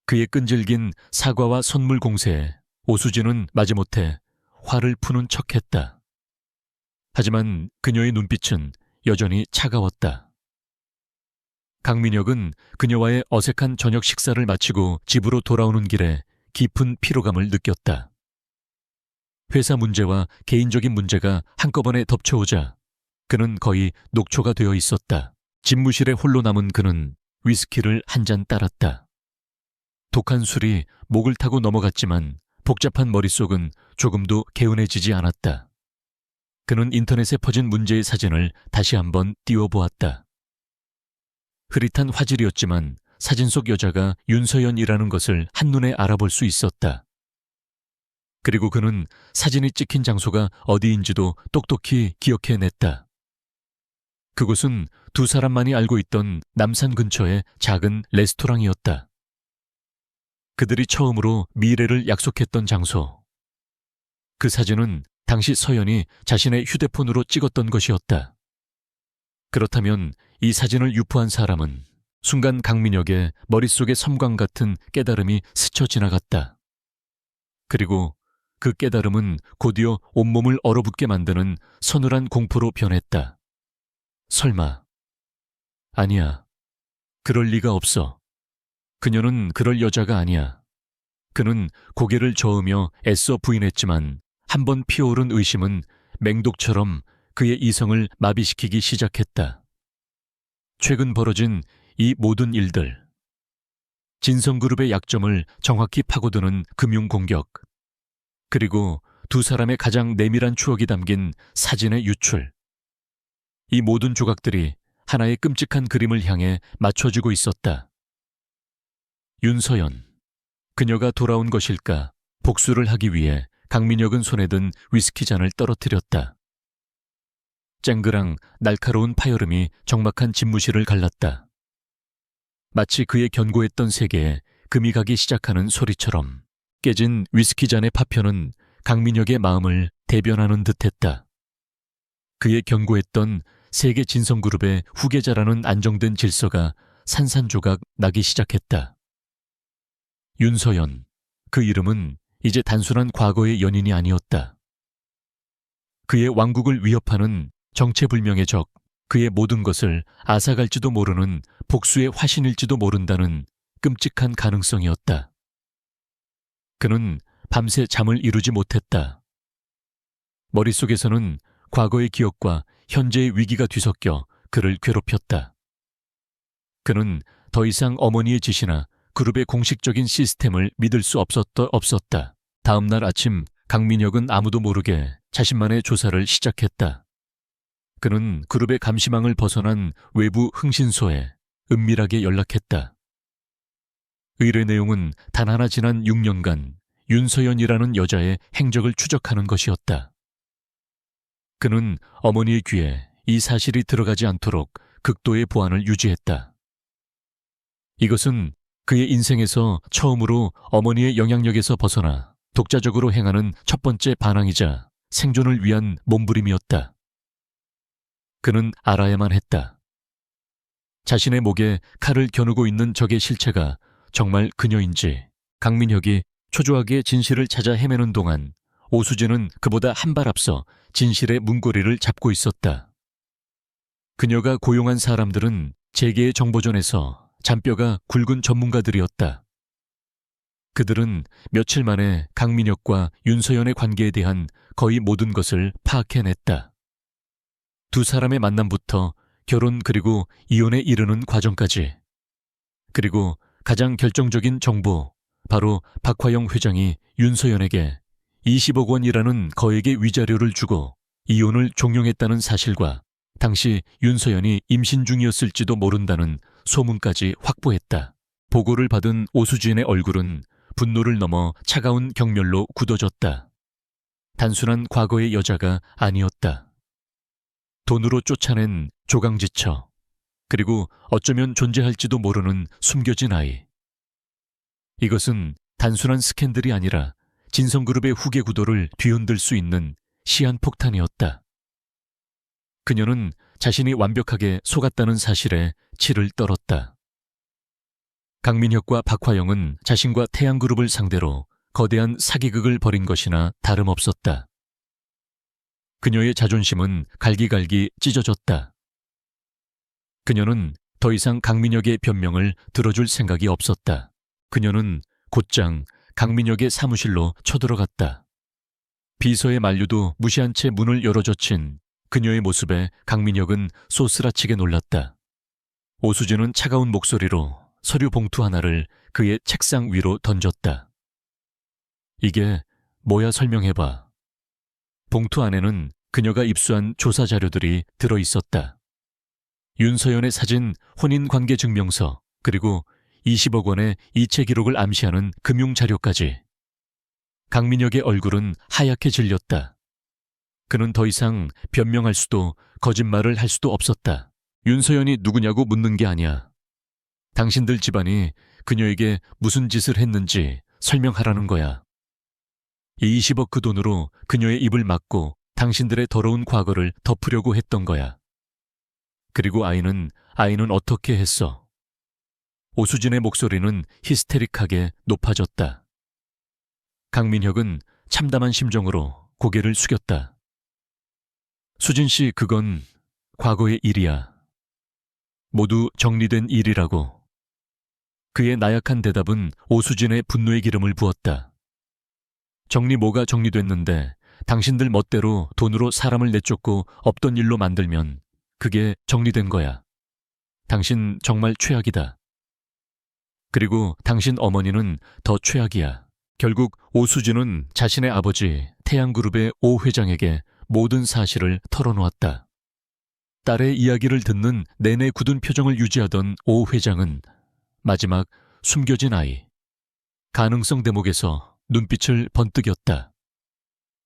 Speaker 1: 그의 끈질긴 사과와 선물 공세에 오수진은 마지못해 화를 푸는 척했다. 하지만 그녀의 눈빛은 여전히 차가웠다. 강민혁은 그녀와의 어색한 저녁 식사를 마치고 집으로 돌아오는 길에 깊은 피로감을 느꼈다. 회사 문제와 개인적인 문제가 한꺼번에 덮쳐오자 그는 거의 녹초가 되어 있었다. 집무실에 홀로 남은 그는 위스키를 한 잔 따랐다. 독한 술이 목을 타고 넘어갔지만 복잡한 머릿속은 조금도 개운해지지 않았다. 그는 인터넷에 퍼진 문제의 사진을 다시 한번 띄워보았다. 흐릿한 화질이었지만 사진 속 여자가 윤서연이라는 것을 한눈에 알아볼 수 있었다. 그리고 그는 사진이 찍힌 장소가 어디인지도 똑똑히 기억해냈다. 그곳은 두 사람만이 알고 있던 남산 근처의 작은 레스토랑이었다. 그들이 처음으로 미래를 약속했던 장소. 그 사진은 당시 서연이 자신의 휴대폰으로 찍었던 것이었다. 그렇다면 이 사진을 유포한 사람은 순간 강민혁의 머릿속에 섬광 같은 깨달음이 스쳐 지나갔다. 그리고 그 깨달음은 곧이어 온몸을 얼어붙게 만드는 서늘한 공포로 변했다. 설마. 아니야. 그럴 리가 없어. 그녀는 그럴 여자가 아니야. 그는 고개를 저으며 애써 부인했지만 한 번 피어오른 의심은 맹독처럼 그의 이성을 마비시키기 시작했다. 최근 벌어진 이 모든 일들. 진성그룹의 약점을 정확히 파고드는 금융공격. 그리고 두 사람의 가장 내밀한 추억이 담긴 사진의 유출. 이 모든 조각들이 하나의 끔찍한 그림을 향해 맞춰지고 있었다. 윤서연. 그녀가 돌아온 것일까? 복수를 하기 위해 강민혁은 손에 든 위스키 잔을 떨어뜨렸다. 쨍그랑 날카로운 파열음이 적막한 집무실을 갈랐다. 마치 그의 견고했던 세계에 금이 가기 시작하는 소리처럼 깨진 위스키 잔의 파편은 강민혁의 마음을 대변하는 듯했다. 그의 견고했던 세계 진성그룹의 후계자라는 안정된 질서가 산산조각 나기 시작했다. 윤서연, 그 이름은 이제 단순한 과거의 연인이 아니었다. 그의 왕국을 위협하는 정체불명의 적, 그의 모든 것을 앗아갈지도 모르는 복수의 화신일지도 모른다는 끔찍한 가능성이었다. 그는 밤새 잠을 이루지 못했다. 머릿속에서는 과거의 기억과 현재의 위기가 뒤섞여 그를 괴롭혔다. 그는 더 이상 어머니의 지시나 그룹의 공식적인 시스템을 믿을 수 없었다. 다음 날 아침 강민혁은 아무도 모르게 자신만의 조사를 시작했다. 그는 그룹의 감시망을 벗어난 외부 흥신소에 은밀하게 연락했다. 의뢰 내용은 단 하나 지난 6년간 윤서연이라는 여자의 행적을 추적하는 것이었다. 그는 어머니의 귀에 이 사실이 들어가지 않도록 극도의 보안을 유지했다. 이것은 그의 인생에서 처음으로 어머니의 영향력에서 벗어나 독자적으로 행하는 첫 번째 반항이자 생존을 위한 몸부림이었다. 그는 알아야만 했다. 자신의 목에 칼을 겨누고 있는 적의 실체가 정말 그녀인지. 강민혁이 초조하게 진실을 찾아 헤매는 동안 오수진은 그보다 한 발 앞서 진실의 문고리를 잡고 있었다. 그녀가 고용한 사람들은 재계의 정보전에서 잔뼈가 굵은 전문가들이었다. 그들은 며칠 만에 강민혁과 윤서연의 관계에 대한 거의 모든 것을 파악해냈다. 두 사람의 만남부터 결혼 그리고 이혼에 이르는 과정까지. 그리고 가장 결정적인 정보, 바로 박화영 회장이 윤서연에게 20억 원이라는 거액의 위자료를 주고 이혼을 종용했다는 사실과 당시 윤서연이 임신 중이었을지도 모른다는 소문까지 확보했다. 보고를 받은 오수진의 얼굴은 분노를 넘어 차가운 경멸로 굳어졌다. 단순한 과거의 여자가 아니었다. 돈으로 쫓아낸 조강지처, 그리고 어쩌면 존재할지도 모르는 숨겨진 아이. 이것은 단순한 스캔들이 아니라 진성그룹의 후계 구도를 뒤흔들 수 있는 시한폭탄이었다. 그녀는 자신이 완벽하게 속았다는 사실에 치를 떨었다. 강민혁과 박화영은 자신과 태양그룹을 상대로 거대한 사기극을 벌인 것이나 다름없었다. 그녀의 자존심은 갈기갈기 찢어졌다. 그녀는 더 이상 강민혁의 변명을 들어줄 생각이 없었다. 그녀는 곧장 강민혁의 사무실로 쳐들어갔다. 비서의 만류도 무시한 채 문을 열어젖힌 그녀의 모습에 강민혁은 쏘스라치게 놀랐다. 오수진은 차가운 목소리로 서류 봉투 하나를 그의 책상 위로 던졌다. 이게 뭐야, 설명해봐. 봉투 안에는 그녀가 입수한 조사 자료들이 들어있었다. 윤서연의 사진, 혼인관계 증명서, 그리고 20억 원의 이체 기록을 암시하는 금융 자료까지. 강민혁의 얼굴은 하얗게 질렸다. 그는 더 이상 변명할 수도 거짓말을 할 수도 없었다. 윤서연이 누구냐고 묻는 게 아니야. 당신들 집안이 그녀에게 무슨 짓을 했는지 설명하라는 거야. 이 20억 그 돈으로 그녀의 입을 막고 당신들의 더러운 과거를 덮으려고 했던 거야. 그리고 아이는 어떻게 했어? 오수진의 목소리는 히스테릭하게 높아졌다. 강민혁은 참담한 심정으로 고개를 숙였다. 수진 씨, 그건 과거의 일이야. 모두 정리된 일이라고. 그의 나약한 대답은 오수진의 분노의 기름을 부었다. 뭐가 정리됐는데 당신들 멋대로 돈으로 사람을 내쫓고 없던 일로 만들면 그게 정리된 거야. 당신 정말 최악이다. 그리고 당신 어머니는 더 최악이야. 결국 오수진은 자신의 아버지 태양그룹의 오 회장에게 모든 사실을 털어놓았다. 딸의 이야기를 듣는 내내 굳은 표정을 유지하던 오 회장은 마지막 숨겨진 아이, 가능성 대목에서 눈빛을 번뜩였다.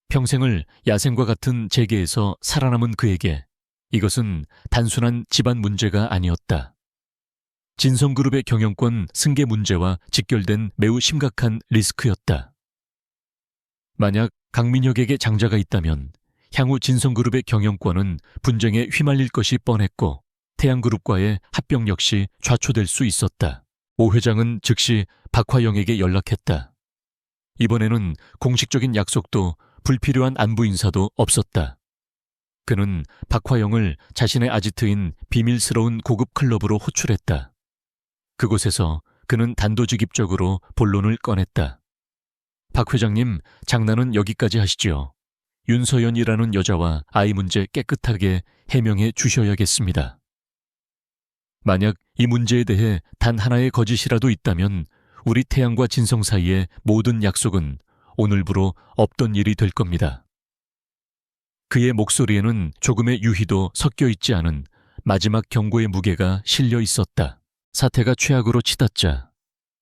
Speaker 1: 평생을 야생과 같은 재계에서 살아남은 그에게 이것은 단순한 집안 문제가 아니었다. 진성그룹의 경영권 승계 문제와 직결된 매우 심각한 리스크였다. 만약 강민혁에게 장자가 있다면 향후 진성그룹의 경영권은 분쟁에 휘말릴 것이 뻔했고 태양그룹과의 합병 역시 좌초될 수 있었다. 오 회장은 즉시 박화영에게 연락했다. 이번에는 공식적인 약속도 불필요한 안부 인사도 없었다. 그는 박화영을 자신의 아지트인 비밀스러운 고급 클럽으로 호출했다. 그곳에서 그는 단도직입적으로 본론을 꺼냈다. 박 회장님, 장난은 여기까지 하시지요. 윤서연이라는 여자와 아이 문제 깨끗하게 해명해 주셔야겠습니다. 만약 이 문제에 대해 단 하나의 거짓이라도 있다면 우리 태양과 진성 사이의 모든 약속은 오늘부로 없던 일이 될 겁니다. 그의 목소리에는 조금의 유희도 섞여 있지 않은 마지막 경고의 무게가 실려 있었다. 사태가 최악으로 치닫자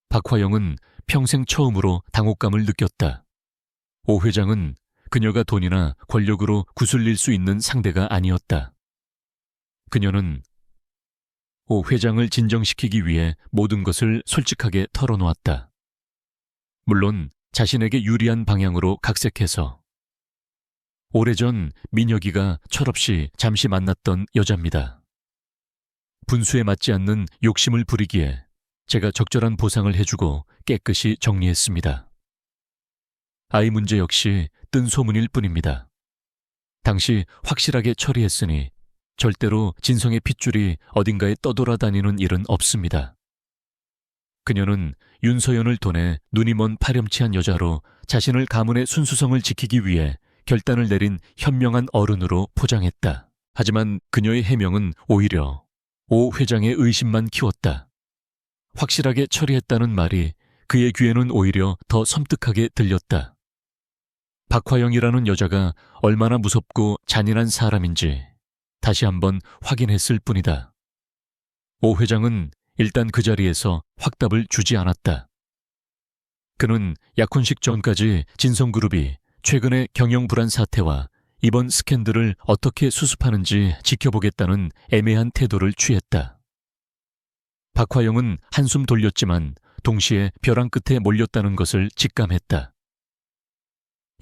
Speaker 1: 박화영은 평생 처음으로 당혹감을 느꼈다. 오 회장은 그녀가 돈이나 권력으로 구슬릴 수 있는 상대가 아니었다. 그녀는 오 회장을 진정시키기 위해 모든 것을 솔직하게 털어놓았다. 물론 자신에게 유리한 방향으로 각색해서. 오래전 민혁이가 철없이 잠시 만났던 여자입니다. 분수에 맞지 않는 욕심을 부리기에 제가 적절한 보상을 해주고 깨끗이 정리했습니다. 아이 문제 역시 뜬 소문일 뿐입니다. 당시 확실하게 처리했으니 절대로 진성의 핏줄이 어딘가에 떠돌아다니는 일은 없습니다. 그녀는 윤서연을 돈에 눈이 먼 파렴치한 여자로 자신을 가문의 순수성을 지키기 위해 결단을 내린 현명한 어른으로 포장했다. 하지만 그녀의 해명은 오히려 오 회장의 의심만 키웠다. 확실하게 처리했다는 말이 그의 귀에는 오히려 더 섬뜩하게 들렸다. 박화영이라는 여자가 얼마나 무섭고 잔인한 사람인지 다시 한번 확인했을 뿐이다. 오 회장은 일단 그 자리에서 확답을 주지 않았다. 그는 약혼식 전까지 진성그룹이 최근의 경영 불안 사태와 이번 스캔들을 어떻게 수습하는지 지켜보겠다는 애매한 태도를 취했다. 박화영은 한숨 돌렸지만 동시에 벼랑 끝에 몰렸다는 것을 직감했다.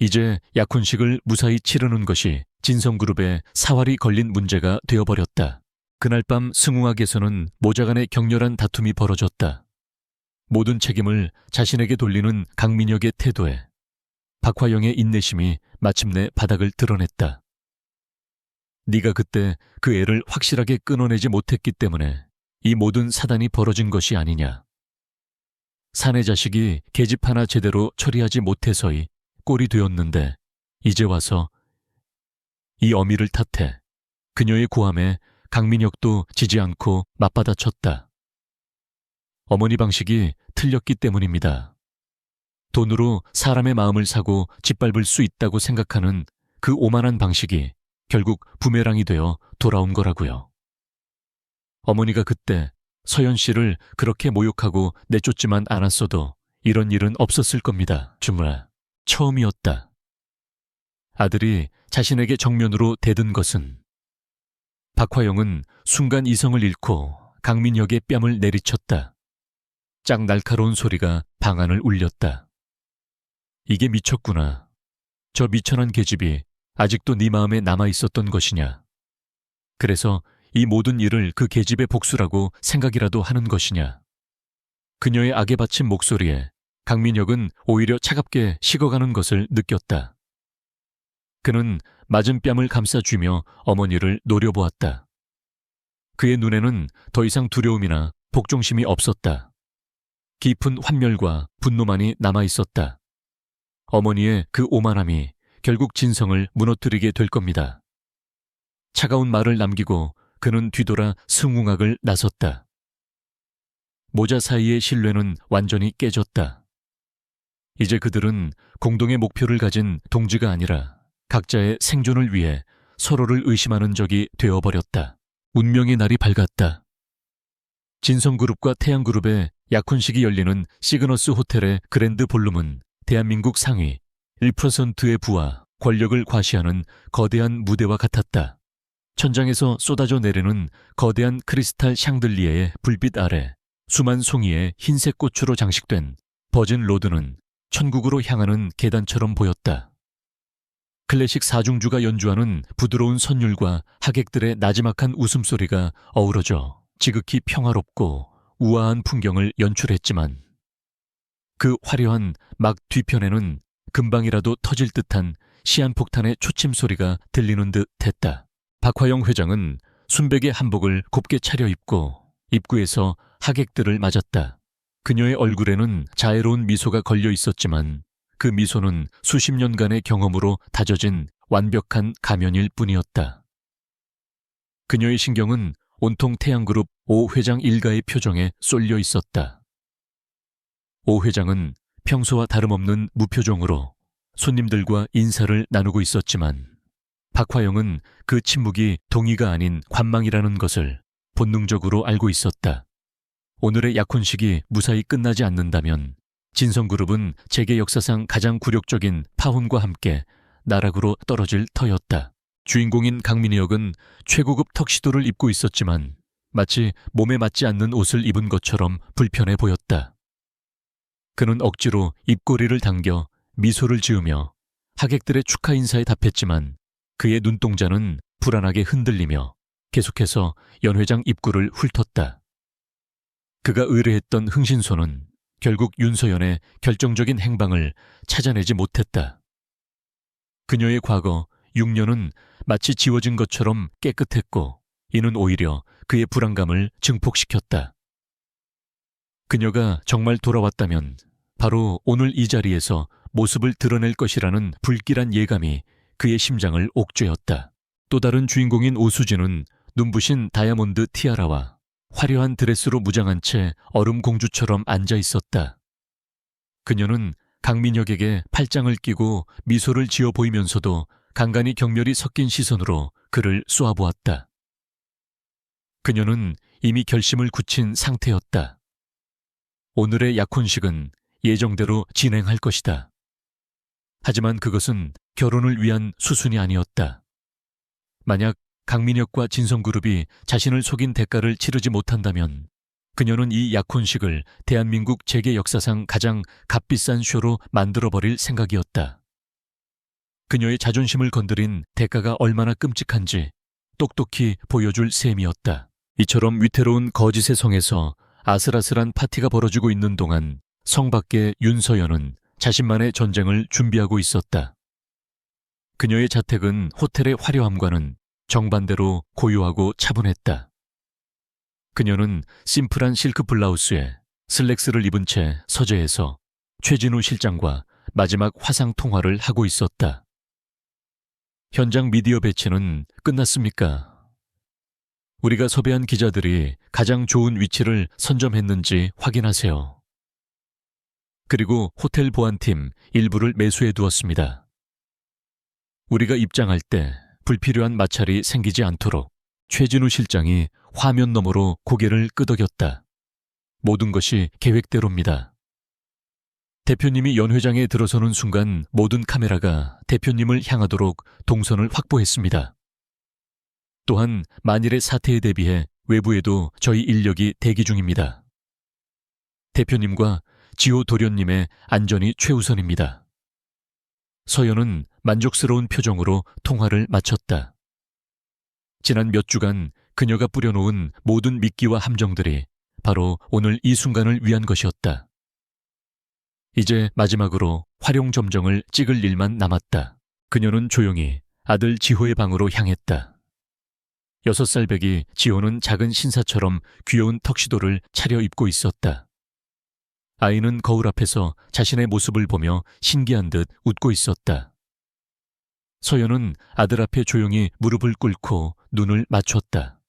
Speaker 1: 이제 약혼식을 무사히 치르는 것이 진성그룹에 사활이 걸린 문제가 되어버렸다. 그날 밤 승웅학에서는 모자간의 격렬한 다툼이 벌어졌다. 모든 책임을 자신에게 돌리는 강민혁의 태도에 박화영의 인내심이 마침내 바닥을 드러냈다. 네가 그때 그 애를 확실하게 끊어내지 못했기 때문에 이 모든 사단이 벌어진 것이 아니냐. 사내 자식이 계집 하나 제대로 처리하지 못해서이 꼴이 되었는데 이제 와서 이 어미를 탓해 그녀의 고함에 강민혁도 지지 않고 맞받아쳤다. 어머니 방식이 틀렸기 때문입니다. 돈으로 사람의 마음을 사고 짓밟을 수 있다고 생각하는 그 오만한 방식이 결국 부메랑이 되어 돌아온 거라고요. 어머니가 그때 서연 씨를 그렇게 모욕하고 내쫓지만 않았어도 이런 일은 없었을 겁니다. 주무라. 처음이었다. 아들이 자신에게 정면으로 대든 것은 박화영은 순간 이성을 잃고 강민혁의 뺨을 내리쳤다. 짝 날카로운 소리가 방안을 울렸다. 이게 미쳤구나. 저 미천한 계집이 아직도 네 마음에 남아있었던 것이냐. 그래서 이 모든 일을 그 계집의 복수라고 생각이라도 하는 것이냐. 그녀의 악에 받친 목소리에 강민혁은 오히려 차갑게 식어가는 것을 느꼈다. 그는 맞은 뺨을 감싸쥐며 어머니를 노려보았다. 그의 눈에는 더 이상 두려움이나 복종심이 없었다. 깊은 환멸과 분노만이 남아있었다. 어머니의 그 오만함이 결국 진성을 무너뜨리게 될 겁니다. 차가운 말을 남기고 그는 뒤돌아 승웅학을 나섰다. 모자 사이의 신뢰는 완전히 깨졌다. 이제 그들은 공동의 목표를 가진 동지가 아니라 각자의 생존을 위해 서로를 의심하는 적이 되어버렸다. 운명의 날이 밝았다. 진성그룹과 태양그룹의 약혼식이 열리는 시그너스 호텔의 그랜드 볼룸은 대한민국 상위 1%의 부와 권력을 과시하는 거대한 무대와 같았다. 천장에서 쏟아져 내리는 거대한 크리스탈 샹들리에의 불빛 아래 수만 송이의 흰색 꽃으로 장식된 버진 로드는 천국으로 향하는 계단처럼 보였다. 클래식 사중주가 연주하는 부드러운 선율과 하객들의 나지막한 웃음소리가 어우러져 지극히 평화롭고 우아한 풍경을 연출했지만 그 화려한 막 뒤편에는 금방이라도 터질 듯한 시한폭탄의 초침 소리가 들리는 듯 했다. 박화영 회장은 순백의 한복을 곱게 차려입고 입구에서 하객들을 맞았다. 그녀의 얼굴에는 자애로운 미소가 걸려 있었지만 그 미소는 수십 년간의 경험으로 다져진 완벽한 가면일 뿐이었다. 그녀의 신경은 온통 태양그룹 오 회장 일가의 표정에 쏠려 있었다. 오 회장은 평소와 다름없는 무표정으로 손님들과 인사를 나누고 있었지만 박화영은 그 침묵이 동의가 아닌 관망이라는 것을 본능적으로 알고 있었다. 오늘의 약혼식이 무사히 끝나지 않는다면 진성그룹은 재계 역사상 가장 굴욕적인 파혼과 함께 나락으로 떨어질 터였다. 주인공인 강민희 역은 최고급 턱시도를 입고 있었지만 마치 몸에 맞지 않는 옷을 입은 것처럼 불편해 보였다. 그는 억지로 입꼬리를 당겨 미소를 지으며 하객들의 축하 인사에 답했지만 그의 눈동자는 불안하게 흔들리며 계속해서 연 회장 입구를 훑었다. 그가 의뢰했던 흥신소는 결국 윤서연의 결정적인 행방을 찾아내지 못했다. 그녀의 과거 6년은 마치 지워진 것처럼 깨끗했고 이는 오히려 그의 불안감을 증폭시켰다. 그녀가 정말 돌아왔다면 바로 오늘 이 자리에서 모습을 드러낼 것이라는 불길한 예감이 그의 심장을 옥죄었다. 또 다른 주인공인 오수진은 눈부신 다이아몬드 티아라와 화려한 드레스로 무장한 채 얼음공주처럼 앉아 있었다. 그녀는 강민혁에게 팔짱을 끼고 미소를 지어 보이면서도 간간히 경멸이 섞인 시선으로 그를 쏘아보았다. 그녀는 이미 결심을 굳힌 상태였다. 오늘의 약혼식은 예정대로 진행할 것이다. 하지만 그것은 결혼을 위한 수순이 아니었다. 만약 강민혁과 진성그룹이 자신을 속인 대가를 치르지 못한다면 그녀는 이 약혼식을 대한민국 재계 역사상 가장 값비싼 쇼로 만들어버릴 생각이었다. 그녀의 자존심을 건드린 대가가 얼마나 끔찍한지 똑똑히 보여줄 셈이었다. 이처럼 위태로운 거짓의 성에서 아슬아슬한 파티가 벌어지고 있는 동안 성 밖의 윤서연은 자신만의 전쟁을 준비하고 있었다. 그녀의 자택은 호텔의 화려함과는 정반대로 고요하고 차분했다. 그녀는 심플한 실크 블라우스에 슬랙스를 입은 채 서재에서 최진우 실장과 마지막 화상 통화를 하고 있었다. 현장 미디어 배치는 끝났습니까? 우리가 섭외한 기자들이 가장 좋은 위치를 선점했는지 확인하세요. 그리고 호텔 보안팀 일부를 매수해 두었습니다. 우리가 입장할 때 불필요한 마찰이 생기지 않도록. 최진우 실장이 화면 너머로 고개를 끄덕였다. 모든 것이 계획대로입니다. 대표님이 연 회장에 들어서는 순간 모든 카메라가 대표님을 향하도록 동선을 확보했습니다. 또한 만일의 사태에 대비해 외부에도 저희 인력이 대기 중입니다. 대표님과 지호 도련님의 안전이 최우선입니다. 서연은 만족스러운 표정으로 통화를 마쳤다. 지난 몇 주간 그녀가 뿌려놓은 모든 미끼와 함정들이 바로 오늘 이 순간을 위한 것이었다. 이제 마지막으로 활용점정을 찍을 일만 남았다. 그녀는 조용히 아들 지호의 방으로 향했다. 6살 배기 지호는 작은 신사처럼 귀여운 턱시도를 차려입고 있었다. 아이는 거울 앞에서 자신의 모습을 보며 신기한 듯 웃고 있었다. 서연은 아들 앞에 조용히 무릎을 꿇고 눈을 맞췄다.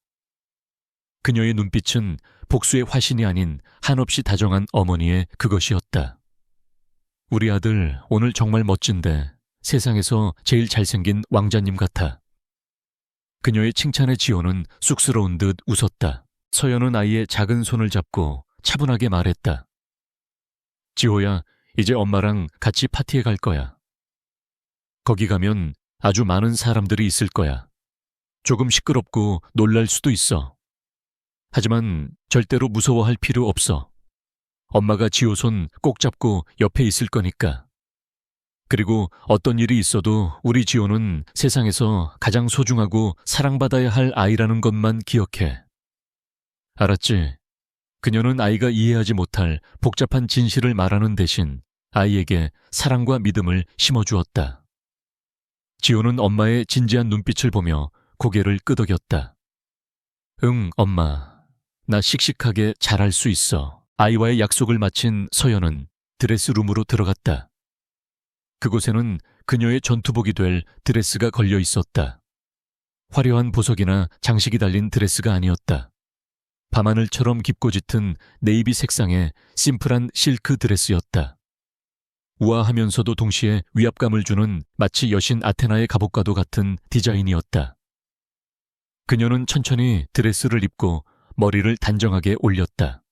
Speaker 1: 그녀의 눈빛은 복수의 화신이 아닌 한없이 다정한 어머니의 그것이었다. 우리 아들 오늘 정말 멋진데 세상에서 제일 잘생긴 왕자님 같아. 그녀의 칭찬에 지호는 쑥스러운 듯 웃었다. 서연은 아이의 작은 손을 잡고 차분하게 말했다. 지호야, 이제 엄마랑 같이 파티에 갈 거야. 거기 가면 아주 많은 사람들이 있을 거야. 조금 시끄럽고 놀랄 수도 있어. 하지만 절대로 무서워할 필요 없어. 엄마가 지호 손 꼭 잡고 옆에 있을 거니까. 그리고 어떤 일이 있어도 우리 지호는 세상에서 가장 소중하고 사랑받아야 할 아이라는 것만 기억해. 알았지? 그녀는 아이가 이해하지 못할 복잡한 진실을 말하는 대신 아이에게 사랑과 믿음을 심어주었다. 지호는 엄마의 진지한 눈빛을 보며 고개를 끄덕였다. 응, 엄마. 나 씩씩하게 잘할 수 있어. 아이와의 약속을 마친 서연은 드레스룸으로 들어갔다. 그곳에는 그녀의 전투복이 될 드레스가 걸려 있었다. 화려한 보석이나 장식이 달린 드레스가 아니었다. 밤하늘처럼 깊고 짙은 네이비 색상의 심플한 실크 드레스였다. 우아하면서도 동시에 위압감을 주는 마치 여신 아테나의 갑옷과도 같은 디자인이었다. 그녀는 천천히 드레스를 입고 머리를 단정하게 올렸다.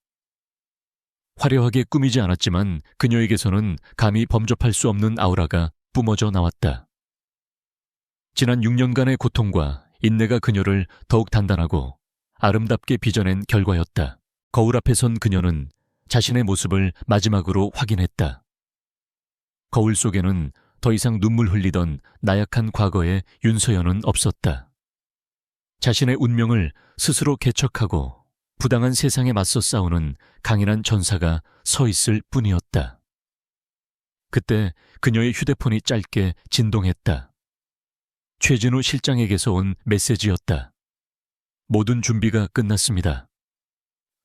Speaker 1: 화려하게 꾸미지 않았지만 그녀에게서는 감히 범접할 수 없는 아우라가 뿜어져 나왔다. 지난 6년간의 고통과 인내가 그녀를 더욱 단단하고 아름답게 빚어낸 결과였다. 거울 앞에 선 그녀는 자신의 모습을 마지막으로 확인했다. 거울 속에는 더 이상 눈물 흘리던 나약한 과거의 윤서연은 없었다. 자신의 운명을 스스로 개척하고 부당한 세상에 맞서 싸우는 강인한 전사가 서 있을 뿐이었다. 그때 그녀의 휴대폰이 짧게 진동했다. 최진우 실장에게서 온 메시지였다. 모든 준비가 끝났습니다.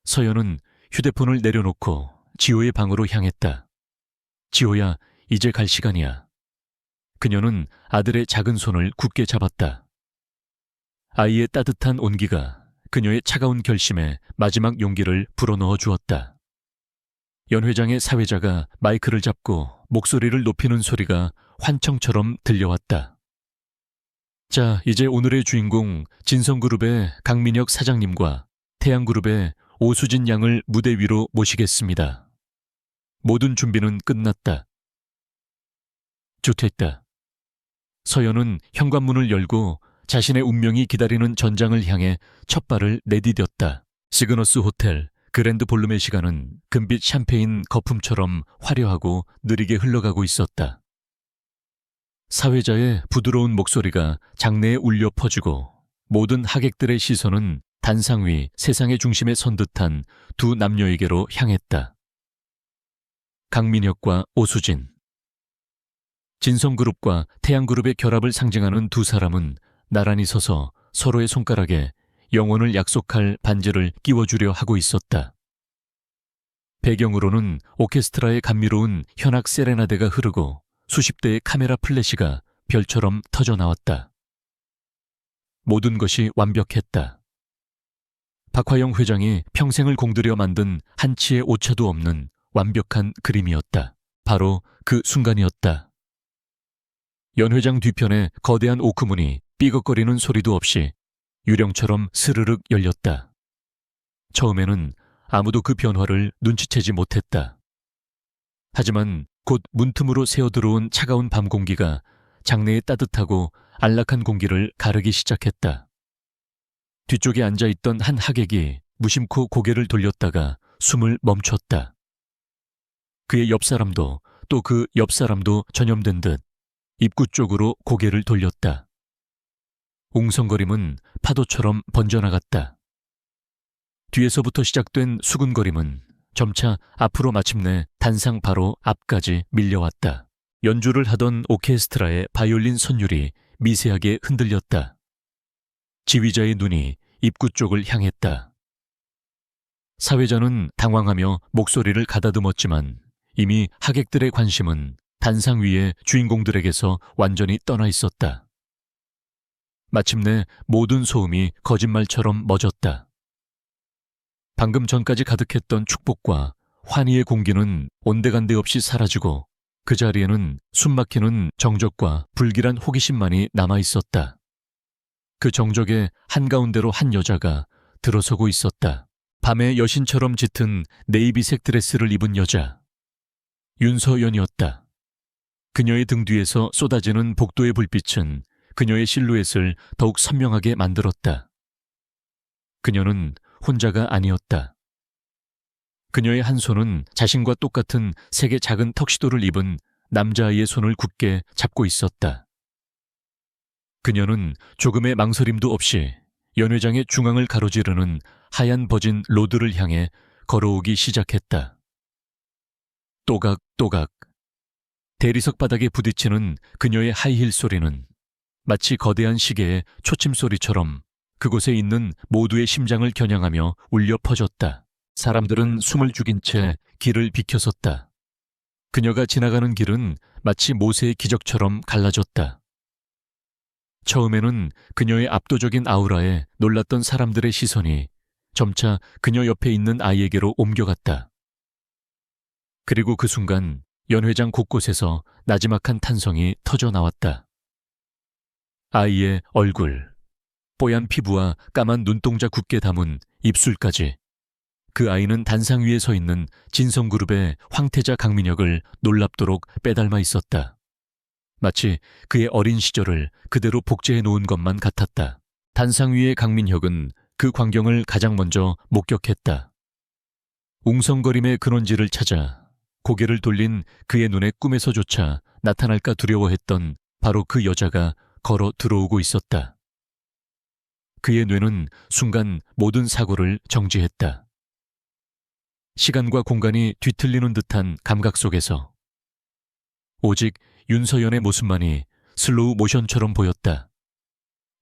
Speaker 1: 서연은 휴대폰을 내려놓고 지호의 방으로 향했다. 지호야, 이제 갈 시간이야. 그녀는 아들의 작은 손을 굳게 잡았다. 아이의 따뜻한 온기가 그녀의 차가운 결심에 마지막 용기를 불어넣어 주었다. 연 회장의 사회자가 마이크를 잡고 목소리를 높이는 소리가 환청처럼 들려왔다. 자, 이제 오늘의 주인공 진성그룹의 강민혁 사장님과 태양그룹의 오수진 양을 무대 위로 모시겠습니다. 모든 준비는 끝났다. 좋겠다. 서연은 현관문을 열고 자신의 운명이 기다리는 전장을 향해 첫 발을 내디뎠다. 시그너스 호텔 그랜드 볼룸의 시간은 금빛 샴페인 거품처럼 화려하고 느리게 흘러가고 있었다. 사회자의 부드러운 목소리가 장내에 울려 퍼지고 모든 하객들의 시선은 단상 위 세상의 중심에 선 듯한 두 남녀에게로 향했다. 강민혁과 오수진. 진성그룹과 태양그룹의 결합을 상징하는 두 사람은 나란히 서서 서로의 손가락에 영혼을 약속할 반지를 끼워주려 하고 있었다. 배경으로는 오케스트라의 감미로운 현악 세레나데가 흐르고 수십 대의 카메라 플래시가 별처럼 터져 나왔다. 모든 것이 완벽했다. 박화영 회장이 평생을 공들여 만든 한치의 오차도 없는 완벽한 그림이었다. 바로 그 순간이었다. 연 회장 뒤편에 거대한 오크문이 삐걱거리는 소리도 없이 유령처럼 스르륵 열렸다. 처음에는 아무도 그 변화를 눈치채지 못했다. 하지만 곧 문틈으로 새어들어온 차가운 밤 공기가 장내의 따뜻하고 안락한 공기를 가르기 시작했다. 뒤쪽에 앉아있던 한 하객이 무심코 고개를 돌렸다가 숨을 멈췄다. 그의 옆 사람도 또 그 옆 사람도 전염된 듯 입구 쪽으로 고개를 돌렸다. 웅성거림은 파도처럼 번져나갔다. 뒤에서부터 시작된 수근거림은 점차 앞으로 마침내 단상 바로 앞까지 밀려왔다. 연주를 하던 오케스트라의 바이올린 선율이 미세하게 흔들렸다. 지휘자의 눈이 입구 쪽을 향했다. 사회자는 당황하며 목소리를 가다듬었지만 이미 하객들의 관심은 단상 위의 주인공들에게서 완전히 떠나 있었다. 마침내 모든 소음이 거짓말처럼 멎었다. 방금 전까지 가득했던 축복과 환희의 공기는 온데간데 없이 사라지고 그 자리에는 숨막히는 정적과 불길한 호기심만이 남아있었다. 그 정적의 한가운데로 한 여자가 들어서고 있었다. 밤의 여신처럼 짙은 네이비색 드레스를 입은 여자. 윤서연이었다. 그녀의 등 뒤에서 쏟아지는 복도의 불빛은 그녀의 실루엣을 더욱 선명하게 만들었다. 그녀는 혼자가 아니었다. 그녀의 한 손은 자신과 똑같은 색의 작은 턱시도를 입은 남자아이의 손을 굳게 잡고 있었다. 그녀는 조금의 망설임도 없이 연회장의 중앙을 가로지르는 하얀 버진 로드를 향해 걸어오기 시작했다. 또각또각. 대리석 바닥에 부딪히는 그녀의 하이힐 소리는 마치 거대한 시계의 초침 소리처럼 그곳에 있는 모두의 심장을 겨냥하며 울려 퍼졌다. 사람들은 숨을 죽인 채 길을 비켜섰다. 그녀가 지나가는 길은 마치 모세의 기적처럼 갈라졌다. 처음에는 그녀의 압도적인 아우라에 놀랐던 사람들의 시선이 점차 그녀 옆에 있는 아이에게로 옮겨갔다. 그리고 그 순간 연회장 곳곳에서 나지막한 탄성이 터져 나왔다. 아이의 얼굴, 뽀얀 피부와 까만 눈동자 굳게 담은 입술까지. 그 아이는 단상 위에 서 있는 진성그룹의 황태자 강민혁을 놀랍도록 빼닮아 있었다. 마치 그의 어린 시절을 그대로 복제해 놓은 것만 같았다. 단상 위의 강민혁은 그 광경을 가장 먼저 목격했다. 웅성거림의 근원지를 찾아 고개를 돌린 그의 눈에 꿈에서조차 나타날까 두려워했던 바로 그 여자가 걸어 들어오고 있었다. 그의 뇌는 순간 모든 사고를 정지했다. 시간과 공간이 뒤틀리는 듯한 감각 속에서 오직 윤서연의 모습만이 슬로우 모션처럼 보였다.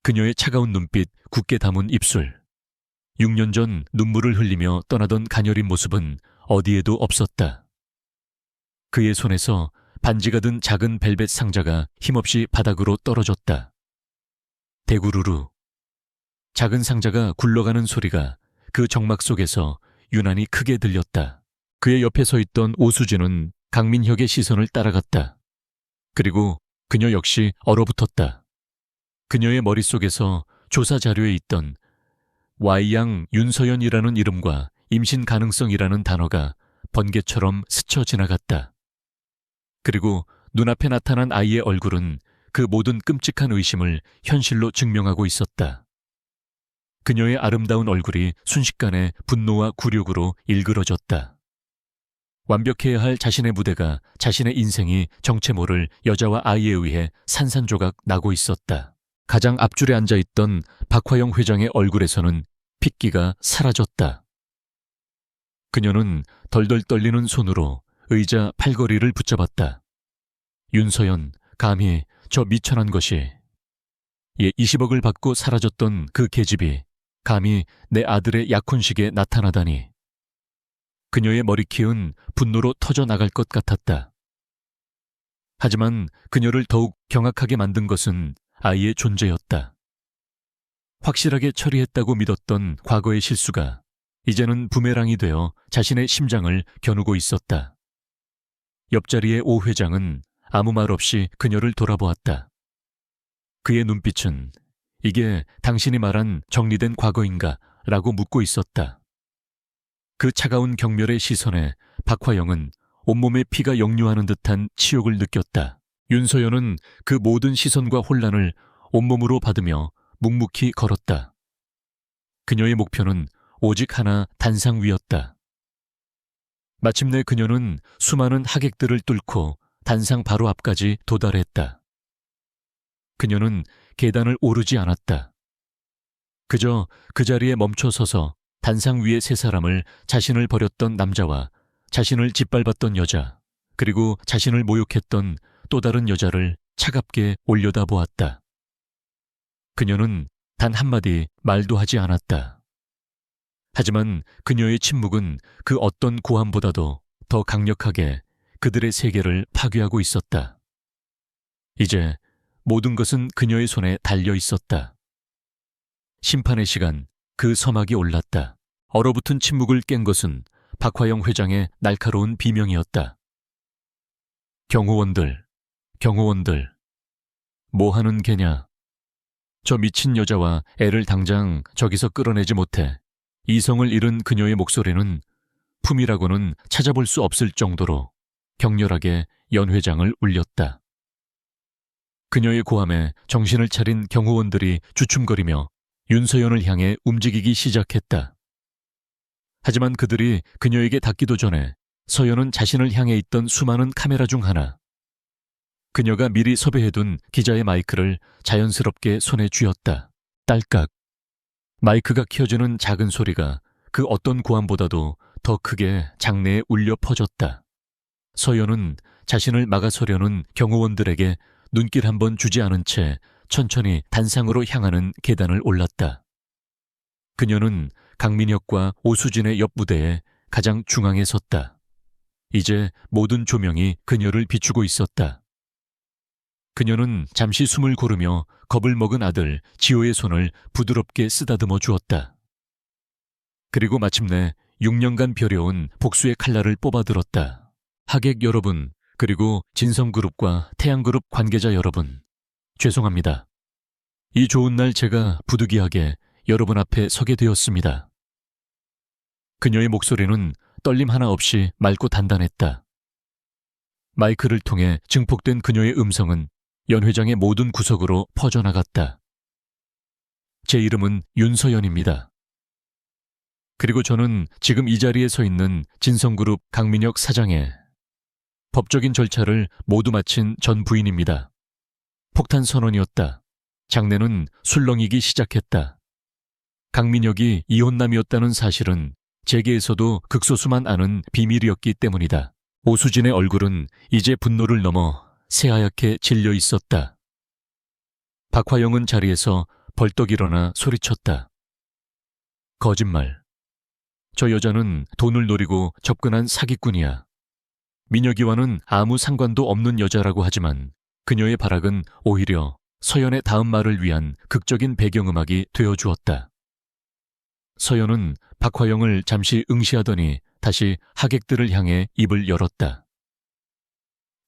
Speaker 1: 그녀의 차가운 눈빛, 굳게 담은 입술. 6년 전 눈물을 흘리며 떠나던 가녀린 모습은 어디에도 없었다. 그의 손에서 반지가 든 작은 벨벳 상자가 힘없이 바닥으로 떨어졌다. 대구루루. 작은 상자가 굴러가는 소리가 그 정막 속에서 유난히 크게 들렸다. 그의 옆에 서 있던 오수진은 강민혁의 시선을 따라갔다. 그리고 그녀 역시 얼어붙었다. 그녀의 머릿속에서 조사 자료에 있던 Y양 윤서연이라는 이름과 임신 가능성이라는 단어가 번개처럼 스쳐 지나갔다. 그리고 눈앞에 나타난 아이의 얼굴은 그 모든 끔찍한 의심을 현실로 증명하고 있었다. 그녀의 아름다운 얼굴이 순식간에 분노와 굴욕으로 일그러졌다. 완벽해야 할 자신의 무대가, 자신의 인생이 정체 모를 여자와 아이에 의해 산산조각 나고 있었다. 가장 앞줄에 앉아있던 박화영 회장의 얼굴에서는 핏기가 사라졌다. 그녀는 덜덜 떨리는 손으로 의자 팔걸이를 붙잡았다. 윤서연, 감히 저 미천한 것이, 20억을 받고 사라졌던 그 계집이 감히 내 아들의 약혼식에 나타나다니. 그녀의 머리키은 분노로 터져나갈 것 같았다. 하지만 그녀를 더욱 경악하게 만든 것은 아이의 존재였다. 확실하게 처리했다고 믿었던 과거의 실수가 이제는 부메랑이 되어 자신의 심장을 겨누고 있었다. 옆자리의 오 회장은 아무 말 없이 그녀를 돌아보았다. 그의 눈빛은 이게 당신이 말한 정리된 과거인가? 라고 묻고 있었다. 그 차가운 경멸의 시선에 박화영은 온몸에 피가 역류하는 듯한 치욕을 느꼈다. 윤서연은 그 모든 시선과 혼란을 온몸으로 받으며 묵묵히 걸었다. 그녀의 목표는 오직 하나, 단상 위였다. 마침내 그녀는 수많은 하객들을 뚫고 단상 바로 앞까지 도달했다. 그녀는 계단을 오르지 않았다. 그저 그 자리에 멈춰 서서 단상 위의 세 사람을, 자신을 버렸던 남자와 자신을 짓밟았던 여자, 그리고 자신을 모욕했던 또 다른 여자를 차갑게 올려다보았다. 그녀는 단 한마디 말도 하지 않았다. 하지만 그녀의 침묵은 그 어떤 고함보다도 더 강력하게 그들의 세계를 파괴하고 있었다. 이제 모든 것은 그녀의 손에 달려 있었다. 심판의 시간, 그 서막이 올랐다. 얼어붙은 침묵을 깬 것은 박화영 회장의 날카로운 비명이었다. 경호원들, 경호원들, 뭐 하는 개냐? 저 미친 여자와 애를 당장 저기서 끌어내지 못해. 이성을 잃은 그녀의 목소리는 품이라고는 찾아볼 수 없을 정도로 격렬하게 연 회장을 울렸다. 그녀의 고함에 정신을 차린 경호원들이 주춤거리며 윤서연을 향해 움직이기 시작했다. 하지만 그들이 그녀에게 닿기도 전에 서연은 자신을 향해 있던 수많은 카메라 중 하나, 그녀가 미리 섭외해둔 기자의 마이크를 자연스럽게 손에 쥐었다. 딸깍. 마이크가 켜지는 작은 소리가 그 어떤 고함보다도 더 크게 장내에 울려 퍼졌다. 서연은 자신을 막아서려는 경호원들에게 눈길 한 번 주지 않은 채 천천히 단상으로 향하는 계단을 올랐다. 그녀는 강민혁과 오수진의 옆 무대에 가장 중앙에 섰다. 이제 모든 조명이 그녀를 비추고 있었다. 그녀는 잠시 숨을 고르며 겁을 먹은 아들 지호의 손을 부드럽게 쓰다듬어 주었다. 그리고 마침내 6년간 벼려온 복수의 칼날을 뽑아들었다. 하객 여러분, 그리고 진성그룹과 태양그룹 관계자 여러분, 죄송합니다. 이 좋은 날 제가 부득이하게 여러분 앞에 서게 되었습니다. 그녀의 목소리는 떨림 하나 없이 맑고 단단했다. 마이크를 통해 증폭된 그녀의 음성은 연회장의 모든 구석으로 퍼져나갔다. 제 이름은 윤서연입니다. 그리고 저는 지금 이 자리에 서 있는 진성그룹 강민혁 사장의 법적인 절차를 모두 마친 전 부인입니다. 폭탄 선언이었다. 장내는 술렁이기 시작했다. 강민혁이 이혼남이었다는 사실은 재계에서도 극소수만 아는 비밀이었기 때문이다. 오수진의 얼굴은 이제 분노를 넘어 새하얗게 질려 있었다. 박화영은 자리에서 벌떡 일어나 소리쳤다. 거짓말. 저 여자는 돈을 노리고 접근한 사기꾼이야. 민혁이와는 아무 상관도 없는 여자라고 하지만 그녀의 발악은 오히려 서연의 다음 말을 위한 극적인 배경음악이 되어주었다. 서연은 박화영을 잠시 응시하더니 다시 하객들을 향해 입을 열었다.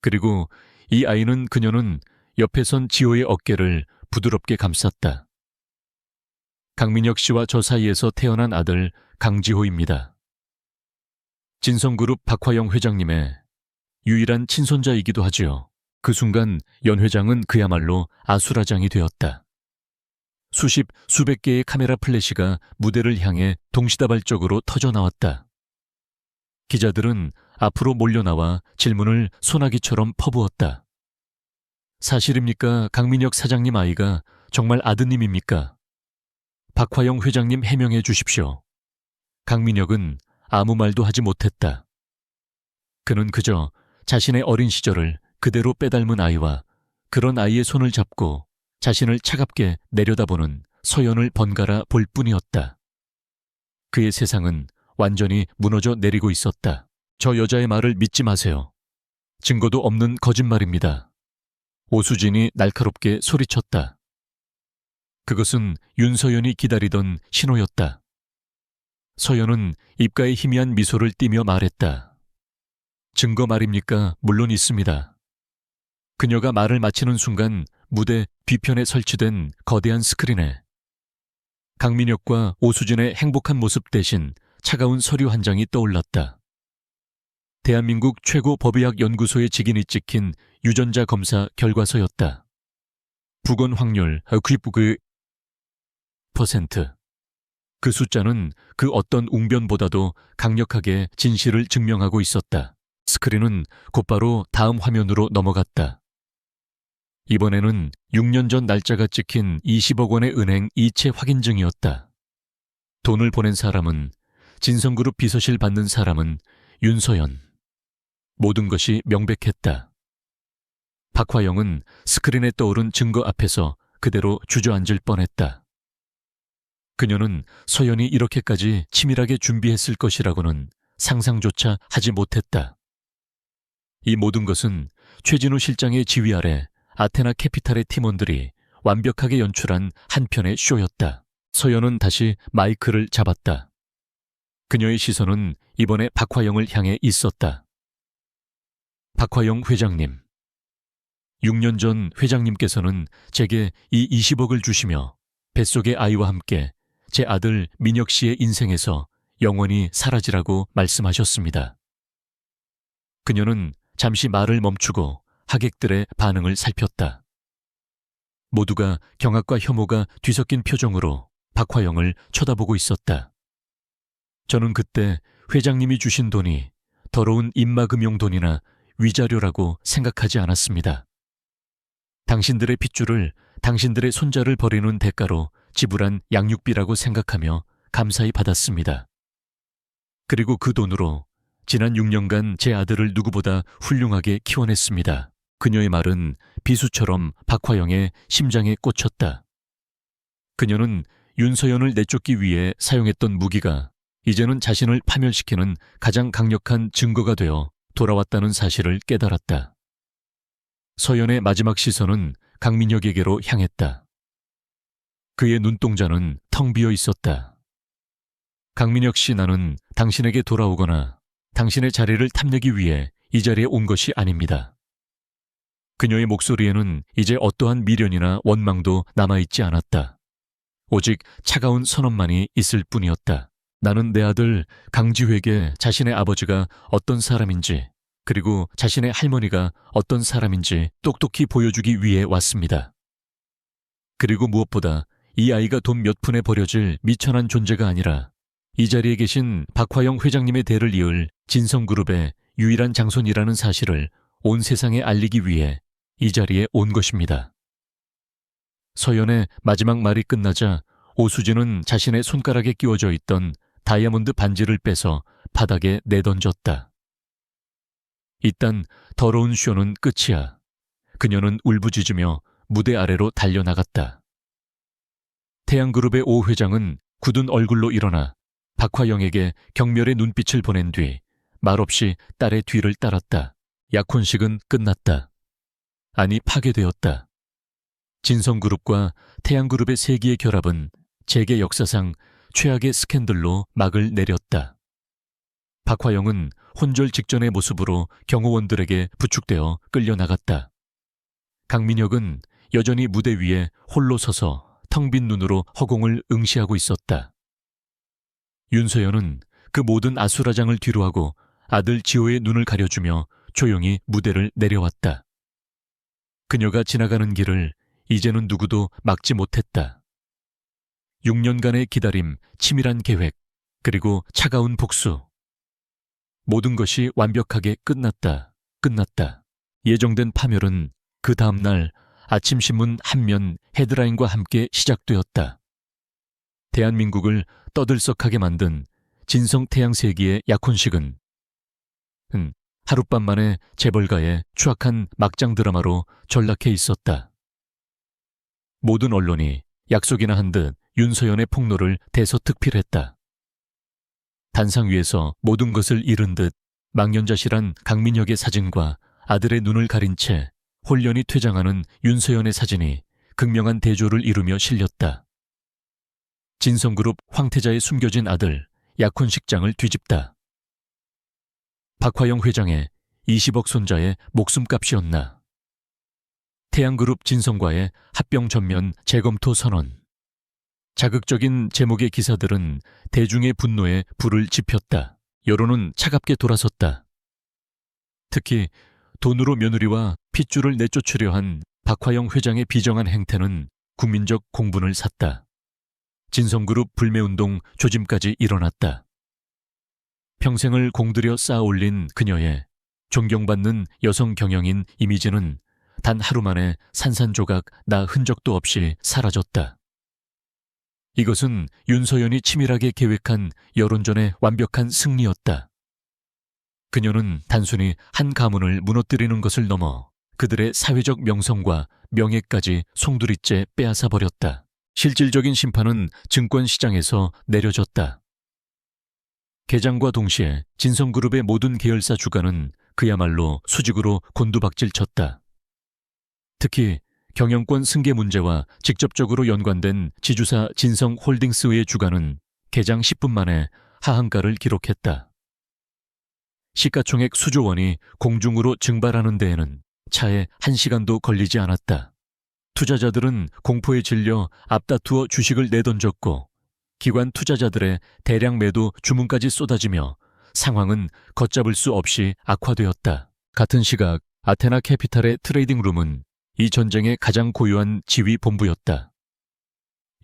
Speaker 1: 그리고 이 아이는 그녀는 옆에 선 지호의 어깨를 부드럽게 감쌌다. 강민혁 씨와 저 사이에서 태어난 아들 강지호입니다. 진성그룹 박화영 회장님의 유일한 친손자이기도 하지요. 그 순간 연 회장은 그야말로 아수라장이 되었다. 수백 개의 카메라 플래시가 무대를 향해 동시다발적으로 터져나왔다. 기자들은 앞으로 몰려나와 질문을 소나기처럼 퍼부었다. 사실입니까? 강민혁 사장님 아이가 정말 아드님입니까? 박화영 회장님 해명해 주십시오. 강민혁은 아무 말도 하지 못했다. 그는 그저 자신의 어린 시절을 그대로 빼닮은 아이와 그런 아이의 손을 잡고 자신을 차갑게 내려다보는 서연을 번갈아 볼 뿐이었다. 그의 세상은 완전히 무너져 내리고 있었다. 저 여자의 말을 믿지 마세요. 증거도 없는 거짓말입니다. 오수진이 날카롭게 소리쳤다. 그것은 윤서연이 기다리던 신호였다. 서연은 입가에 희미한 미소를 띠며 말했다. 증거 말입니까? 물론 있습니다. 그녀가 말을 마치는 순간 무대 뒤편에 설치된 거대한 스크린에 강민혁과 오수진의 행복한 모습 대신 차가운 서류 한 장이 떠올랐다. 대한민국 최고 법의학 연구소의 직인이 찍힌 유전자 검사 결과서였다. 부건 확률 99%. 그 숫자는 그 어떤 웅변보다도 강력하게 진실을 증명하고 있었다. 스크린은 곧바로 다음 화면으로 넘어갔다. 이번에는 6년 전 날짜가 찍힌 20억 원의 은행 이체 확인증이었다. 돈을 보낸 사람은, 진성그룹 비서실 받는 사람은 윤서연. 모든 것이 명백했다. 박화영은 스크린에 떠오른 증거 앞에서 그대로 주저앉을 뻔했다. 그녀는 서연이 이렇게까지 치밀하게 준비했을 것이라고는 상상조차 하지 못했다. 이 모든 것은 최진우 실장의 지휘 아래 아테나 캐피탈의 팀원들이 완벽하게 연출한 한 편의 쇼였다. 서연은 다시 마이크를 잡았다. 그녀의 시선은 이번에 박화영을 향해 있었다. 박화영 회장님. 6년 전 회장님께서는 제게 이 20억을 주시며 뱃속의 아이와 함께 제 아들 민혁 씨의 인생에서 영원히 사라지라고 말씀하셨습니다. 그녀는 잠시 말을 멈추고 하객들의 반응을 살폈다. 모두가 경악과 혐오가 뒤섞인 표정으로 박화영을 쳐다보고 있었다. 저는 그때 회장님이 주신 돈이 더러운 입막음용 돈이나 위자료라고 생각하지 않았습니다. 당신들의 핏줄을 당신들의 손자를 버리는 대가로 지불한 양육비라고 생각하며 감사히 받았습니다. 그리고 그 돈으로 지난 6년간 제 아들을 누구보다 훌륭하게 키워냈습니다. 그녀의 말은 비수처럼 박화영의 심장에 꽂혔다. 그녀는 윤서연을 내쫓기 위해 사용했던 무기가 이제는 자신을 파멸시키는 가장 강력한 증거가 되어 돌아왔다는 사실을 깨달았다. 서연의 마지막 시선은 강민혁에게로 향했다. 그의 눈동자는 텅 비어 있었다. 강민혁 씨, 나는 당신에게 돌아오거나 당신의 자리를 탐내기 위해 이 자리에 온 것이 아닙니다. 그녀의 목소리에는 이제 어떠한 미련이나 원망도 남아있지 않았다. 오직 차가운 선언만이 있을 뿐이었다. 나는 내 아들 강지회에게 자신의 아버지가 어떤 사람인지, 그리고 자신의 할머니가 어떤 사람인지 똑똑히 보여주기 위해 왔습니다. 그리고 무엇보다 이 아이가 돈 몇 푼에 버려질 미천한 존재가 아니라 이 자리에 계신 박화영 회장님의 대를 이을 진성그룹의 유일한 장손이라는 사실을 온 세상에 알리기 위해 이 자리에 온 것입니다. 서연의 마지막 말이 끝나자 오수진은 자신의 손가락에 끼워져 있던 다이아몬드 반지를 빼서 바닥에 내던졌다. 이딴 더러운 쇼는 끝이야. 그녀는 울부짖으며 무대 아래로 달려나갔다. 태양그룹의 오 회장은 굳은 얼굴로 일어나 박화영에게 경멸의 눈빛을 보낸 뒤 말없이 딸의 뒤를 따랐다. 약혼식은 끝났다. 아니, 파괴되었다. 진성그룹과 태양그룹의 세기의 결합은 재계 역사상 최악의 스캔들로 막을 내렸다. 박화영은 혼절 직전의 모습으로 경호원들에게 부축되어 끌려나갔다. 강민혁은 여전히 무대 위에 홀로 서서 텅 빈 눈으로 허공을 응시하고 있었다. 윤서연은 그 모든 아수라장을 뒤로하고 아들 지호의 눈을 가려주며 조용히 무대를 내려왔다. 그녀가 지나가는 길을 이제는 누구도 막지 못했다. 6년간의 기다림, 치밀한 계획, 그리고 차가운 복수. 모든 것이 완벽하게 끝났다. 예정된 파멸은 그 다음 날 아침 신문 한 면 헤드라인과 함께 시작되었다. 대한민국을 떠들썩하게 만든 진성태양세기의 약혼식은 하룻밤 만에 재벌가의 추악한 막장 드라마로 전락해 있었다. 모든 언론이 약속이나 한 듯 윤서연의 폭로를 대서특필했다. 단상 위에서 모든 것을 잃은 듯 망연자실한 강민혁의 사진과 아들의 눈을 가린 채 홀연히 퇴장하는 윤서연의 사진이 극명한 대조를 이루며 실렸다. 진성그룹 황태자의 숨겨진 아들 약혼식장을 뒤집다. 박화영 회장의 20억 손자의 목숨값이었나. 태양그룹 진성과의 합병 전면 재검토 선언. 자극적인 제목의 기사들은 대중의 분노에 불을 지폈다. 여론은 차갑게 돌아섰다. 특히 돈으로 며느리와 핏줄을 내쫓으려 한 박화영 회장의 비정한 행태는 국민적 공분을 샀다. 진성그룹 불매운동 조짐까지 일어났다. 평생을 공들여 쌓아올린 그녀의 존경받는 여성 경영인 이미지는 단 하루 만에 산산조각 나 흔적도 없이 사라졌다. 이것은 윤서연이 치밀하게 계획한 여론전의 완벽한 승리였다. 그녀는 단순히 한 가문을 무너뜨리는 것을 넘어 그들의 사회적 명성과 명예까지 송두리째 빼앗아버렸다. 실질적인 심판은 증권시장에서 내려졌다. 개장과 동시에 진성그룹의 모든 계열사 주가는 그야말로 수직으로 곤두박질 쳤다. 특히 경영권 승계 문제와 직접적으로 연관된 지주사 진성홀딩스의 주가는 개장 10분 만에 하한가를 기록했다. 시가총액 수조 원이 공중으로 증발하는 데에는 차에 1시간도 걸리지 않았다. 투자자들은 공포에 질려 앞다투어 주식을 내던졌고 기관 투자자들의 대량 매도 주문까지 쏟아지며 상황은 걷잡을 수 없이 악화되었다. 같은 시각 아테나 캐피탈의 트레이딩 룸은 이 전쟁의 가장 고요한 지휘 본부였다.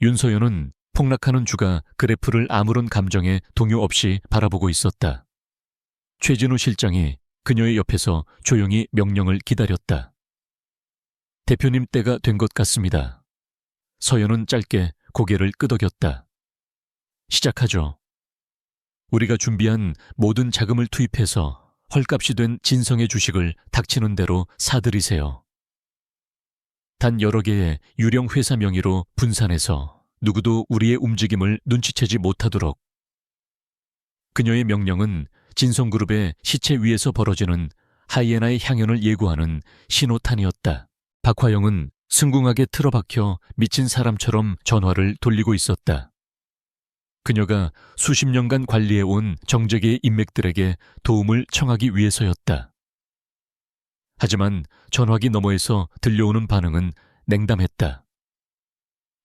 Speaker 1: 윤서연은 폭락하는 주가 그래프를 아무런 감정에 동요 없이 바라보고 있었다. 최진우 실장이 그녀의 옆에서 조용히 명령을 기다렸다. 대표님 때가 된 것 같습니다. 서연은 짧게 고개를 끄덕였다. 시작하죠. 우리가 준비한 모든 자금을 투입해서 헐값이 된 진성의 주식을 닥치는 대로 사들이세요. 단 여러 개의 유령 회사 명의로 분산해서 누구도 우리의 움직임을 눈치채지 못하도록. 그녀의 명령은 진성그룹의 시체 위에서 벌어지는 하이에나의 향연을 예고하는 신호탄이었다. 박화영은 승궁하게 틀어박혀 미친 사람처럼 전화를 돌리고 있었다. 그녀가 수십 년간 관리해온 정재계의 인맥들에게 도움을 청하기 위해서였다. 하지만 전화기 너머에서 들려오는 반응은 냉담했다.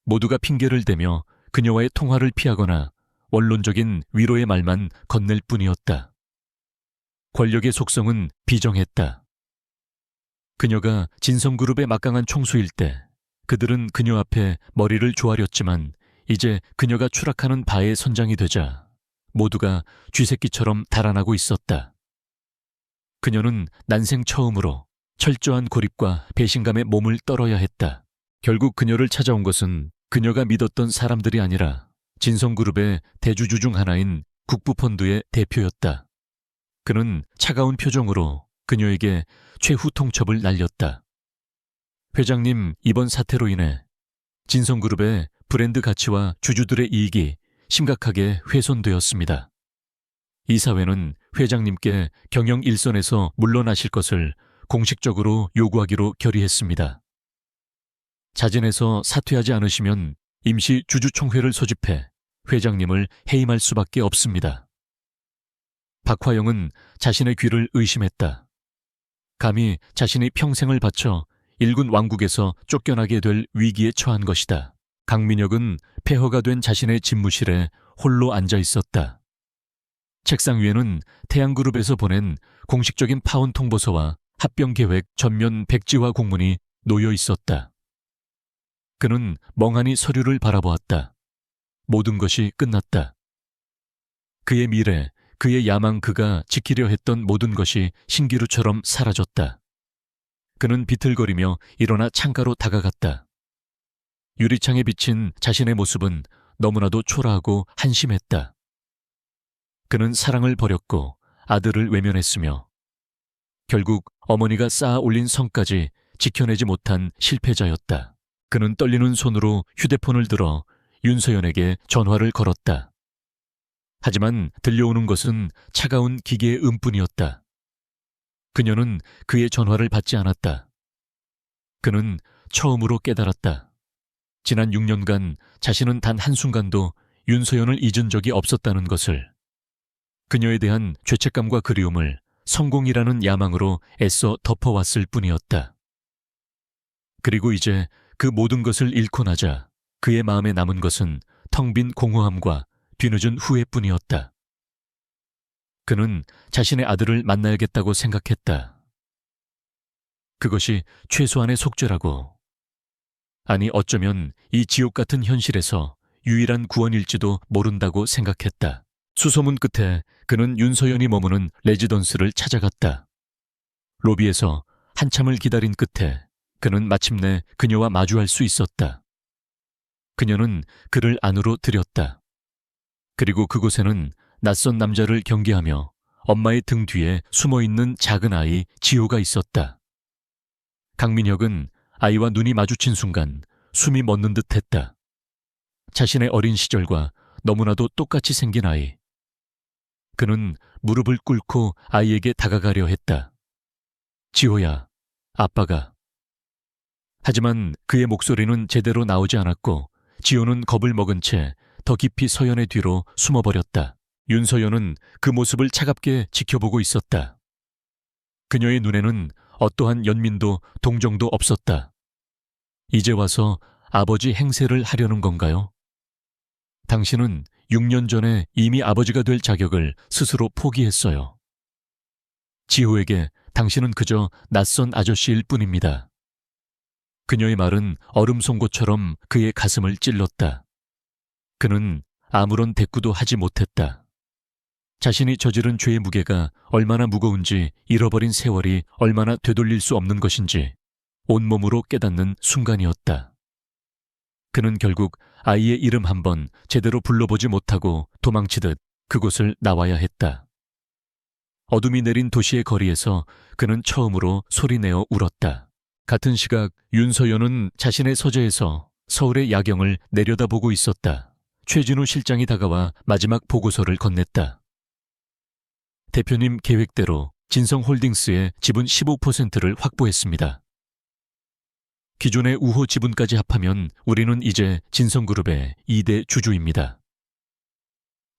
Speaker 1: 모두가 핑계를 대며 그녀와의 통화를 피하거나 원론적인 위로의 말만 건넬 뿐이었다. 권력의 속성은 비정했다. 그녀가 진성그룹의 막강한 총수일 때 그들은 그녀 앞에 머리를 조아렸지만 이제 그녀가 추락하는 바의 선장이 되자 모두가 쥐새끼처럼 달아나고 있었다. 그녀는 난생 처음으로 철저한 고립과 배신감에 몸을 떨어야 했다. 결국 그녀를 찾아온 것은 그녀가 믿었던 사람들이 아니라 진성그룹의 대주주 중 하나인 국부펀드의 대표였다. 그는 차가운 표정으로 그녀에게 최후 통첩을 날렸다. 회장님, 이번 사태로 인해 진성그룹의 브랜드 가치와 주주들의 이익이 심각하게 훼손되었습니다. 이사회는 회장님께 경영 일선에서 물러나실 것을 공식적으로 요구하기로 결의했습니다. 자진해서 사퇴하지 않으시면 임시 주주총회를 소집해 회장님을 해임할 수밖에 없습니다. 박화영은 자신의 귀를 의심했다. 감히 자신이 평생을 바쳐 일군 왕국에서 쫓겨나게 될 위기에 처한 것이다. 강민혁은 폐허가 된 자신의 집무실에 홀로 앉아 있었다. 책상 위에는 태양그룹에서 보낸 공식적인 파원 통보서와 합병계획 전면 백지화 공문이 놓여 있었다. 그는 멍하니 서류를 바라보았다. 모든 것이 끝났다. 그의 미래, 그의 야망, 그가 지키려 했던 모든 것이 신기루처럼 사라졌다. 그는 비틀거리며 일어나 창가로 다가갔다. 유리창에 비친 자신의 모습은 너무나도 초라하고 한심했다. 그는 사랑을 버렸고 아들을 외면했으며 결국 어머니가 쌓아 올린 성까지 지켜내지 못한 실패자였다. 그는 떨리는 손으로 휴대폰을 들어 윤서연에게 전화를 걸었다. 하지만 들려오는 것은 차가운 기계의 음뿐이었다. 그녀는 그의 전화를 받지 않았다. 그는 처음으로 깨달았다. 지난 6년간 자신은 단 한순간도 윤서연을 잊은 적이 없었다는 것을. 그녀에 대한 죄책감과 그리움을 성공이라는 야망으로 애써 덮어왔을 뿐이었다. 그리고 이제 그 모든 것을 잃고 나자 그의 마음에 남은 것은 텅 빈 공허함과 뒤늦은 후회뿐이었다. 그는 자신의 아들을 만나야겠다고 생각했다. 그것이 최소한의 속죄라고. 아니, 어쩌면 이 지옥 같은 현실에서 유일한 구원일지도 모른다고 생각했다. 수소문 끝에 그는 윤서연이 머무는 레지던스를 찾아갔다. 로비에서 한참을 기다린 끝에 그는 마침내 그녀와 마주할 수 있었다. 그녀는 그를 안으로 들였다. 그리고 그곳에는 낯선 남자를 경계하며 엄마의 등 뒤에 숨어있는 작은 아이 지호가 있었다. 강민혁은 아이와 눈이 마주친 순간 숨이 멎는 듯 했다. 자신의 어린 시절과 너무나도 똑같이 생긴 아이. 그는 무릎을 꿇고 아이에게 다가가려 했다. 지호야, 아빠가. 하지만 그의 목소리는 제대로 나오지 않았고 지호는 겁을 먹은 채 더 깊이 서연의 뒤로 숨어버렸다. 윤서연은 그 모습을 차갑게 지켜보고 있었다. 그녀의 눈에는 어떠한 연민도 동정도 없었다. 이제 와서 아버지 행세를 하려는 건가요? 당신은 6년 전에 이미 아버지가 될 자격을 스스로 포기했어요. 지호에게 당신은 그저 낯선 아저씨일 뿐입니다. 그녀의 말은 얼음 송곳처럼 그의 가슴을 찔렀다. 그는 아무런 대꾸도 하지 못했다. 자신이 저지른 죄의 무게가 얼마나 무거운지, 잃어버린 세월이 얼마나 되돌릴 수 없는 것인지 온몸으로 깨닫는 순간이었다. 그는 결국 아이의 이름 한번 제대로 불러보지 못하고 도망치듯 그곳을 나와야 했다. 어둠이 내린 도시의 거리에서 그는 처음으로 소리내어 울었다. 같은 시각 윤서연은 자신의 서재에서 서울의 야경을 내려다보고 있었다. 최진우 실장이 다가와 마지막 보고서를 건넸다. 대표님 계획대로 진성홀딩스의 지분 15%를 확보했습니다. 기존의 우호 지분까지 합하면 우리는 이제 진성그룹의 2대 주주입니다.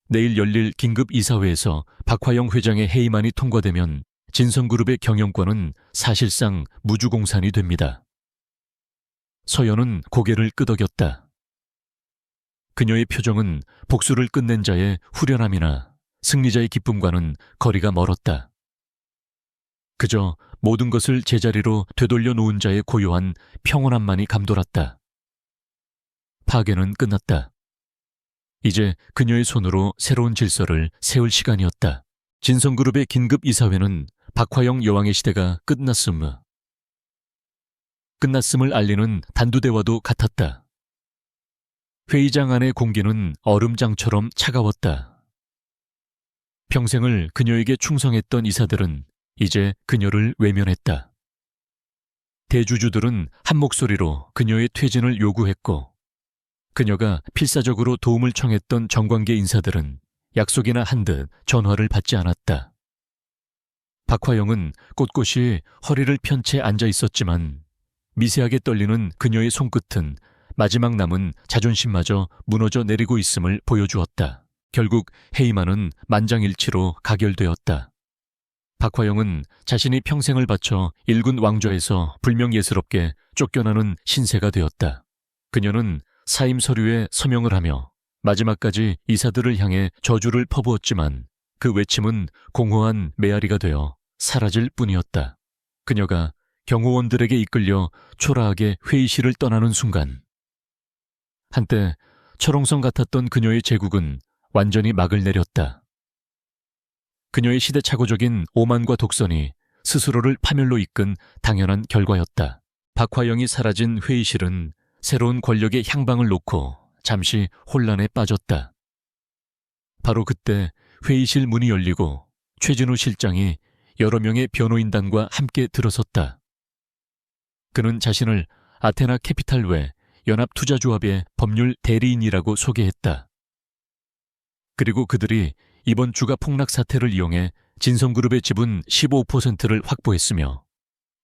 Speaker 1: 내일 열릴 긴급 이사회에서 박화영 회장의 해임안이 통과되면 진성그룹의 경영권은 사실상 무주공산이 됩니다. 서연은 고개를 끄덕였다. 그녀의 표정은 복수를 끝낸 자의 후련함이나 승리자의 기쁨과는 거리가 멀었다. 그저 모든 것을 제자리로 되돌려 놓은 자의 고요한 평온함만이 감돌았다. 파괴는 끝났다. 이제 그녀의 손으로 새로운 질서를 세울 시간이었다. 진성그룹의 긴급 이사회는 박화영 여왕의 시대가 끝났음을 단두대와도 같았다. 회의장 안의 공기는 얼음장처럼 차가웠다. 평생을 그녀에게 충성했던 이사들은 이제 그녀를 외면했다. 대주주들은 한 목소리로 그녀의 퇴진을 요구했고, 그녀가 필사적으로 도움을 청했던 정관계 인사들은 약속이나 한 듯 전화를 받지 않았다. 박화영은 꼿꼿이 허리를 편 채 앉아 있었지만 미세하게 떨리는 그녀의 손끝은 마지막 남은 자존심마저 무너져 내리고 있음을 보여주었다. 결국 해임안은 만장일치로 가결되었다. 박화영은 자신이 평생을 바쳐 일군 왕좌에서 불명예스럽게 쫓겨나는 신세가 되었다. 그녀는 사임 서류에 서명을 하며 마지막까지 이사들을 향해 저주를 퍼부었지만 그 외침은 공허한 메아리가 되어 사라질 뿐이었다. 그녀가 경호원들에게 이끌려 초라하게 회의실을 떠나는 순간, 한때 철옹성 같았던 그녀의 제국은 완전히 막을 내렸다. 그녀의 시대착오적인 오만과 독선이 스스로를 파멸로 이끈 당연한 결과였다. 박화영이 사라진 회의실은 새로운 권력의 향방을 놓고 잠시 혼란에 빠졌다. 바로 그때 회의실 문이 열리고 최진우 실장이 여러 명의 변호인단과 함께 들어섰다. 그는 자신을 아테나 캐피탈 외 연합투자조합의 법률 대리인이라고 소개했다. 그리고 그들이 이번 주가 폭락 사태를 이용해 진성그룹의 지분 15%를 확보했으며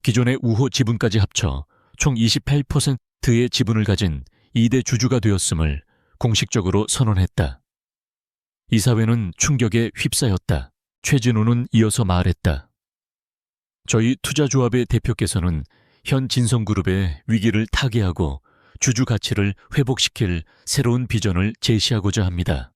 Speaker 1: 기존의 우호 지분까지 합쳐 총 28%의 지분을 가진 2대 주주가 되었음을 공식적으로 선언했다. 이사회는 충격에 휩싸였다. 최진우는 이어서 말했다. 저희 투자조합의 대표께서는 현 진성그룹의 위기를 타개하고 주주 가치를 회복시킬 새로운 비전을 제시하고자 합니다.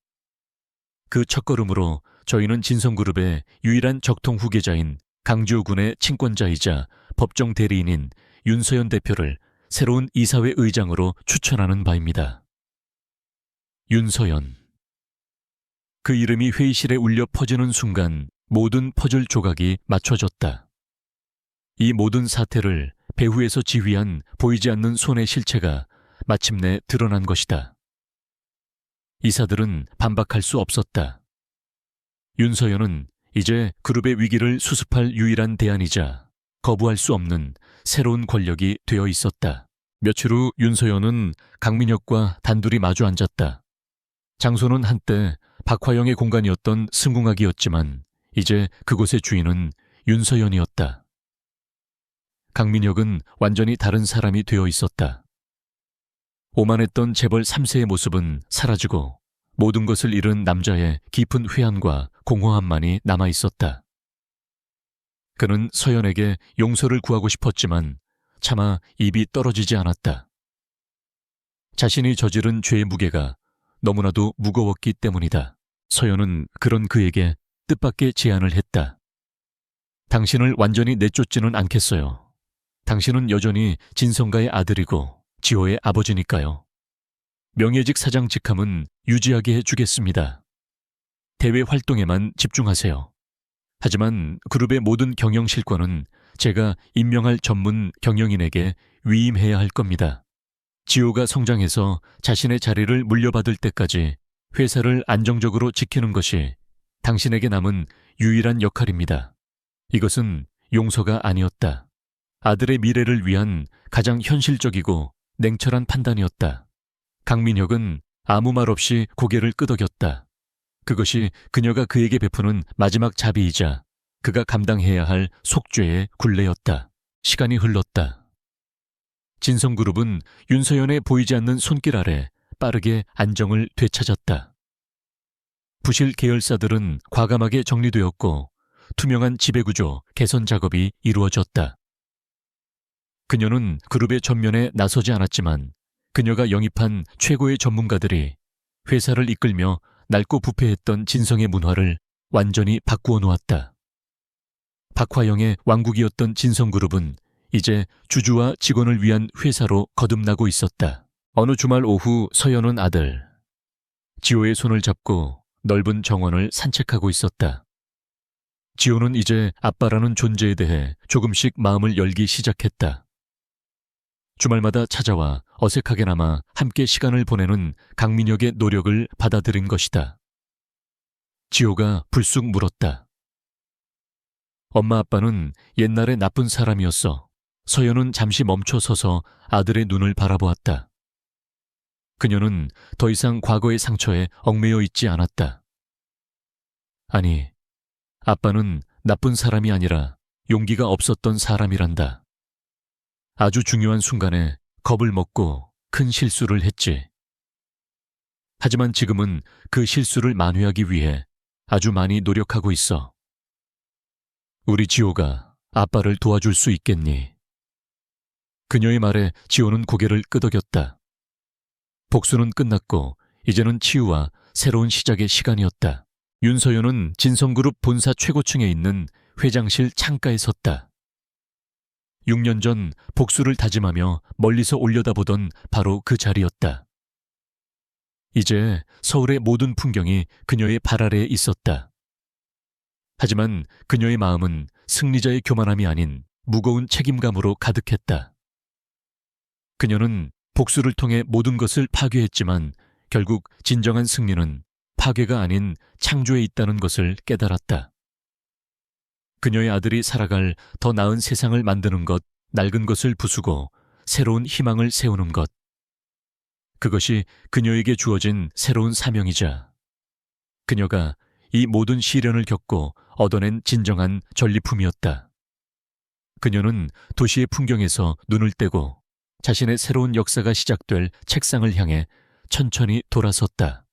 Speaker 1: 그 첫걸음으로 저희는 진성그룹의 유일한 적통 후계자인 강지호 군의 친권자이자 법정 대리인인 윤서연 대표를 새로운 이사회 의장으로 추천하는 바입니다. 윤서연. 그 이름이 회의실에 울려 퍼지는 순간 모든 퍼즐 조각이 맞춰졌다. 이 모든 사태를 배후에서 지휘한 보이지 않는 손의 실체가 마침내 드러난 것이다. 이사들은 반박할 수 없었다. 윤서연은 이제 그룹의 위기를 수습할 유일한 대안이자 거부할 수 없는 새로운 권력이 되어 있었다. 며칠 후 윤서연은 강민혁과 단둘이 마주 앉았다. 장소는 한때 박화영의 공간이었던 승궁악이었지만 이제 그곳의 주인은 윤서연이었다. 강민혁은 완전히 다른 사람이 되어 있었다. 오만했던 재벌 3세의 모습은 사라지고 모든 것을 잃은 남자의 깊은 회한과 공허함만이 남아있었다. 그는 서연에게 용서를 구하고 싶었지만 차마 입이 떨어지지 않았다. 자신이 저지른 죄의 무게가 너무나도 무거웠기 때문이다. 서연은 그런 그에게 뜻밖의 제안을 했다. 당신을 완전히 내쫓지는 않겠어요. 당신은 여전히 진성가의 아들이고 지호의 아버지니까요. 명예직 사장 직함은 유지하게 해주겠습니다. 대외 활동에만 집중하세요. 하지만 그룹의 모든 경영 실권은 제가 임명할 전문 경영인에게 위임해야 할 겁니다. 지호가 성장해서 자신의 자리를 물려받을 때까지 회사를 안정적으로 지키는 것이 당신에게 남은 유일한 역할입니다. 이것은 용서가 아니었다. 아들의 미래를 위한 가장 현실적이고 냉철한 판단이었다. 강민혁은 아무 말 없이 고개를 끄덕였다. 그것이 그녀가 그에게 베푸는 마지막 자비이자 그가 감당해야 할 속죄의 굴레였다. 시간이 흘렀다. 진성그룹은 윤서연의 보이지 않는 손길 아래 빠르게 안정을 되찾았다. 부실 계열사들은 과감하게 정리되었고 투명한 지배구조 개선 작업이 이루어졌다. 그녀는 그룹의 전면에 나서지 않았지만 그녀가 영입한 최고의 전문가들이 회사를 이끌며 낡고 부패했던 진성의 문화를 완전히 바꾸어 놓았다. 박화영의 왕국이었던 진성그룹은 이제 주주와 직원을 위한 회사로 거듭나고 있었다. 어느 주말 오후 서연은 아들 지호의 손을 잡고 넓은 정원을 산책하고 있었다. 지호는 이제 아빠라는 존재에 대해 조금씩 마음을 열기 시작했다. 주말마다 찾아와 어색하게나마 함께 시간을 보내는 강민혁의 노력을 받아들인 것이다. 지호가 불쑥 물었다. 엄마 아빠는 옛날에 나쁜 사람이었어. 서연은 잠시 멈춰서서 아들의 눈을 바라보았다. 그녀는 더 이상 과거의 상처에 얽매여 있지 않았다. 아니, 아빠는 나쁜 사람이 아니라 용기가 없었던 사람이란다. 아주 중요한 순간에 겁을 먹고 큰 실수를 했지. 하지만 지금은 그 실수를 만회하기 위해 아주 많이 노력하고 있어. 우리 지호가 아빠를 도와줄 수 있겠니? 그녀의 말에 지호는 고개를 끄덕였다. 복수는 끝났고 이제는 치유와 새로운 시작의 시간이었다. 윤서연은 진성그룹 본사 최고층에 있는 회장실 창가에 섰다. 6년 전 복수를 다짐하며 멀리서 올려다보던 바로 그 자리였다. 이제 서울의 모든 풍경이 그녀의 발 아래에 있었다. 하지만 그녀의 마음은 승리자의 교만함이 아닌 무거운 책임감으로 가득했다. 그녀는 복수를 통해 모든 것을 파괴했지만 결국 진정한 승리는 파괴가 아닌 창조에 있다는 것을 깨달았다. 그녀의 아들이 살아갈 더 나은 세상을 만드는 것, 낡은 것을 부수고 새로운 희망을 세우는 것. 그것이 그녀에게 주어진 새로운 사명이자 그녀가 이 모든 시련을 겪고 얻어낸 진정한 전리품이었다. 그녀는 도시의 풍경에서 눈을 떼고 자신의 새로운 역사가 시작될 책상을 향해 천천히 돌아섰다.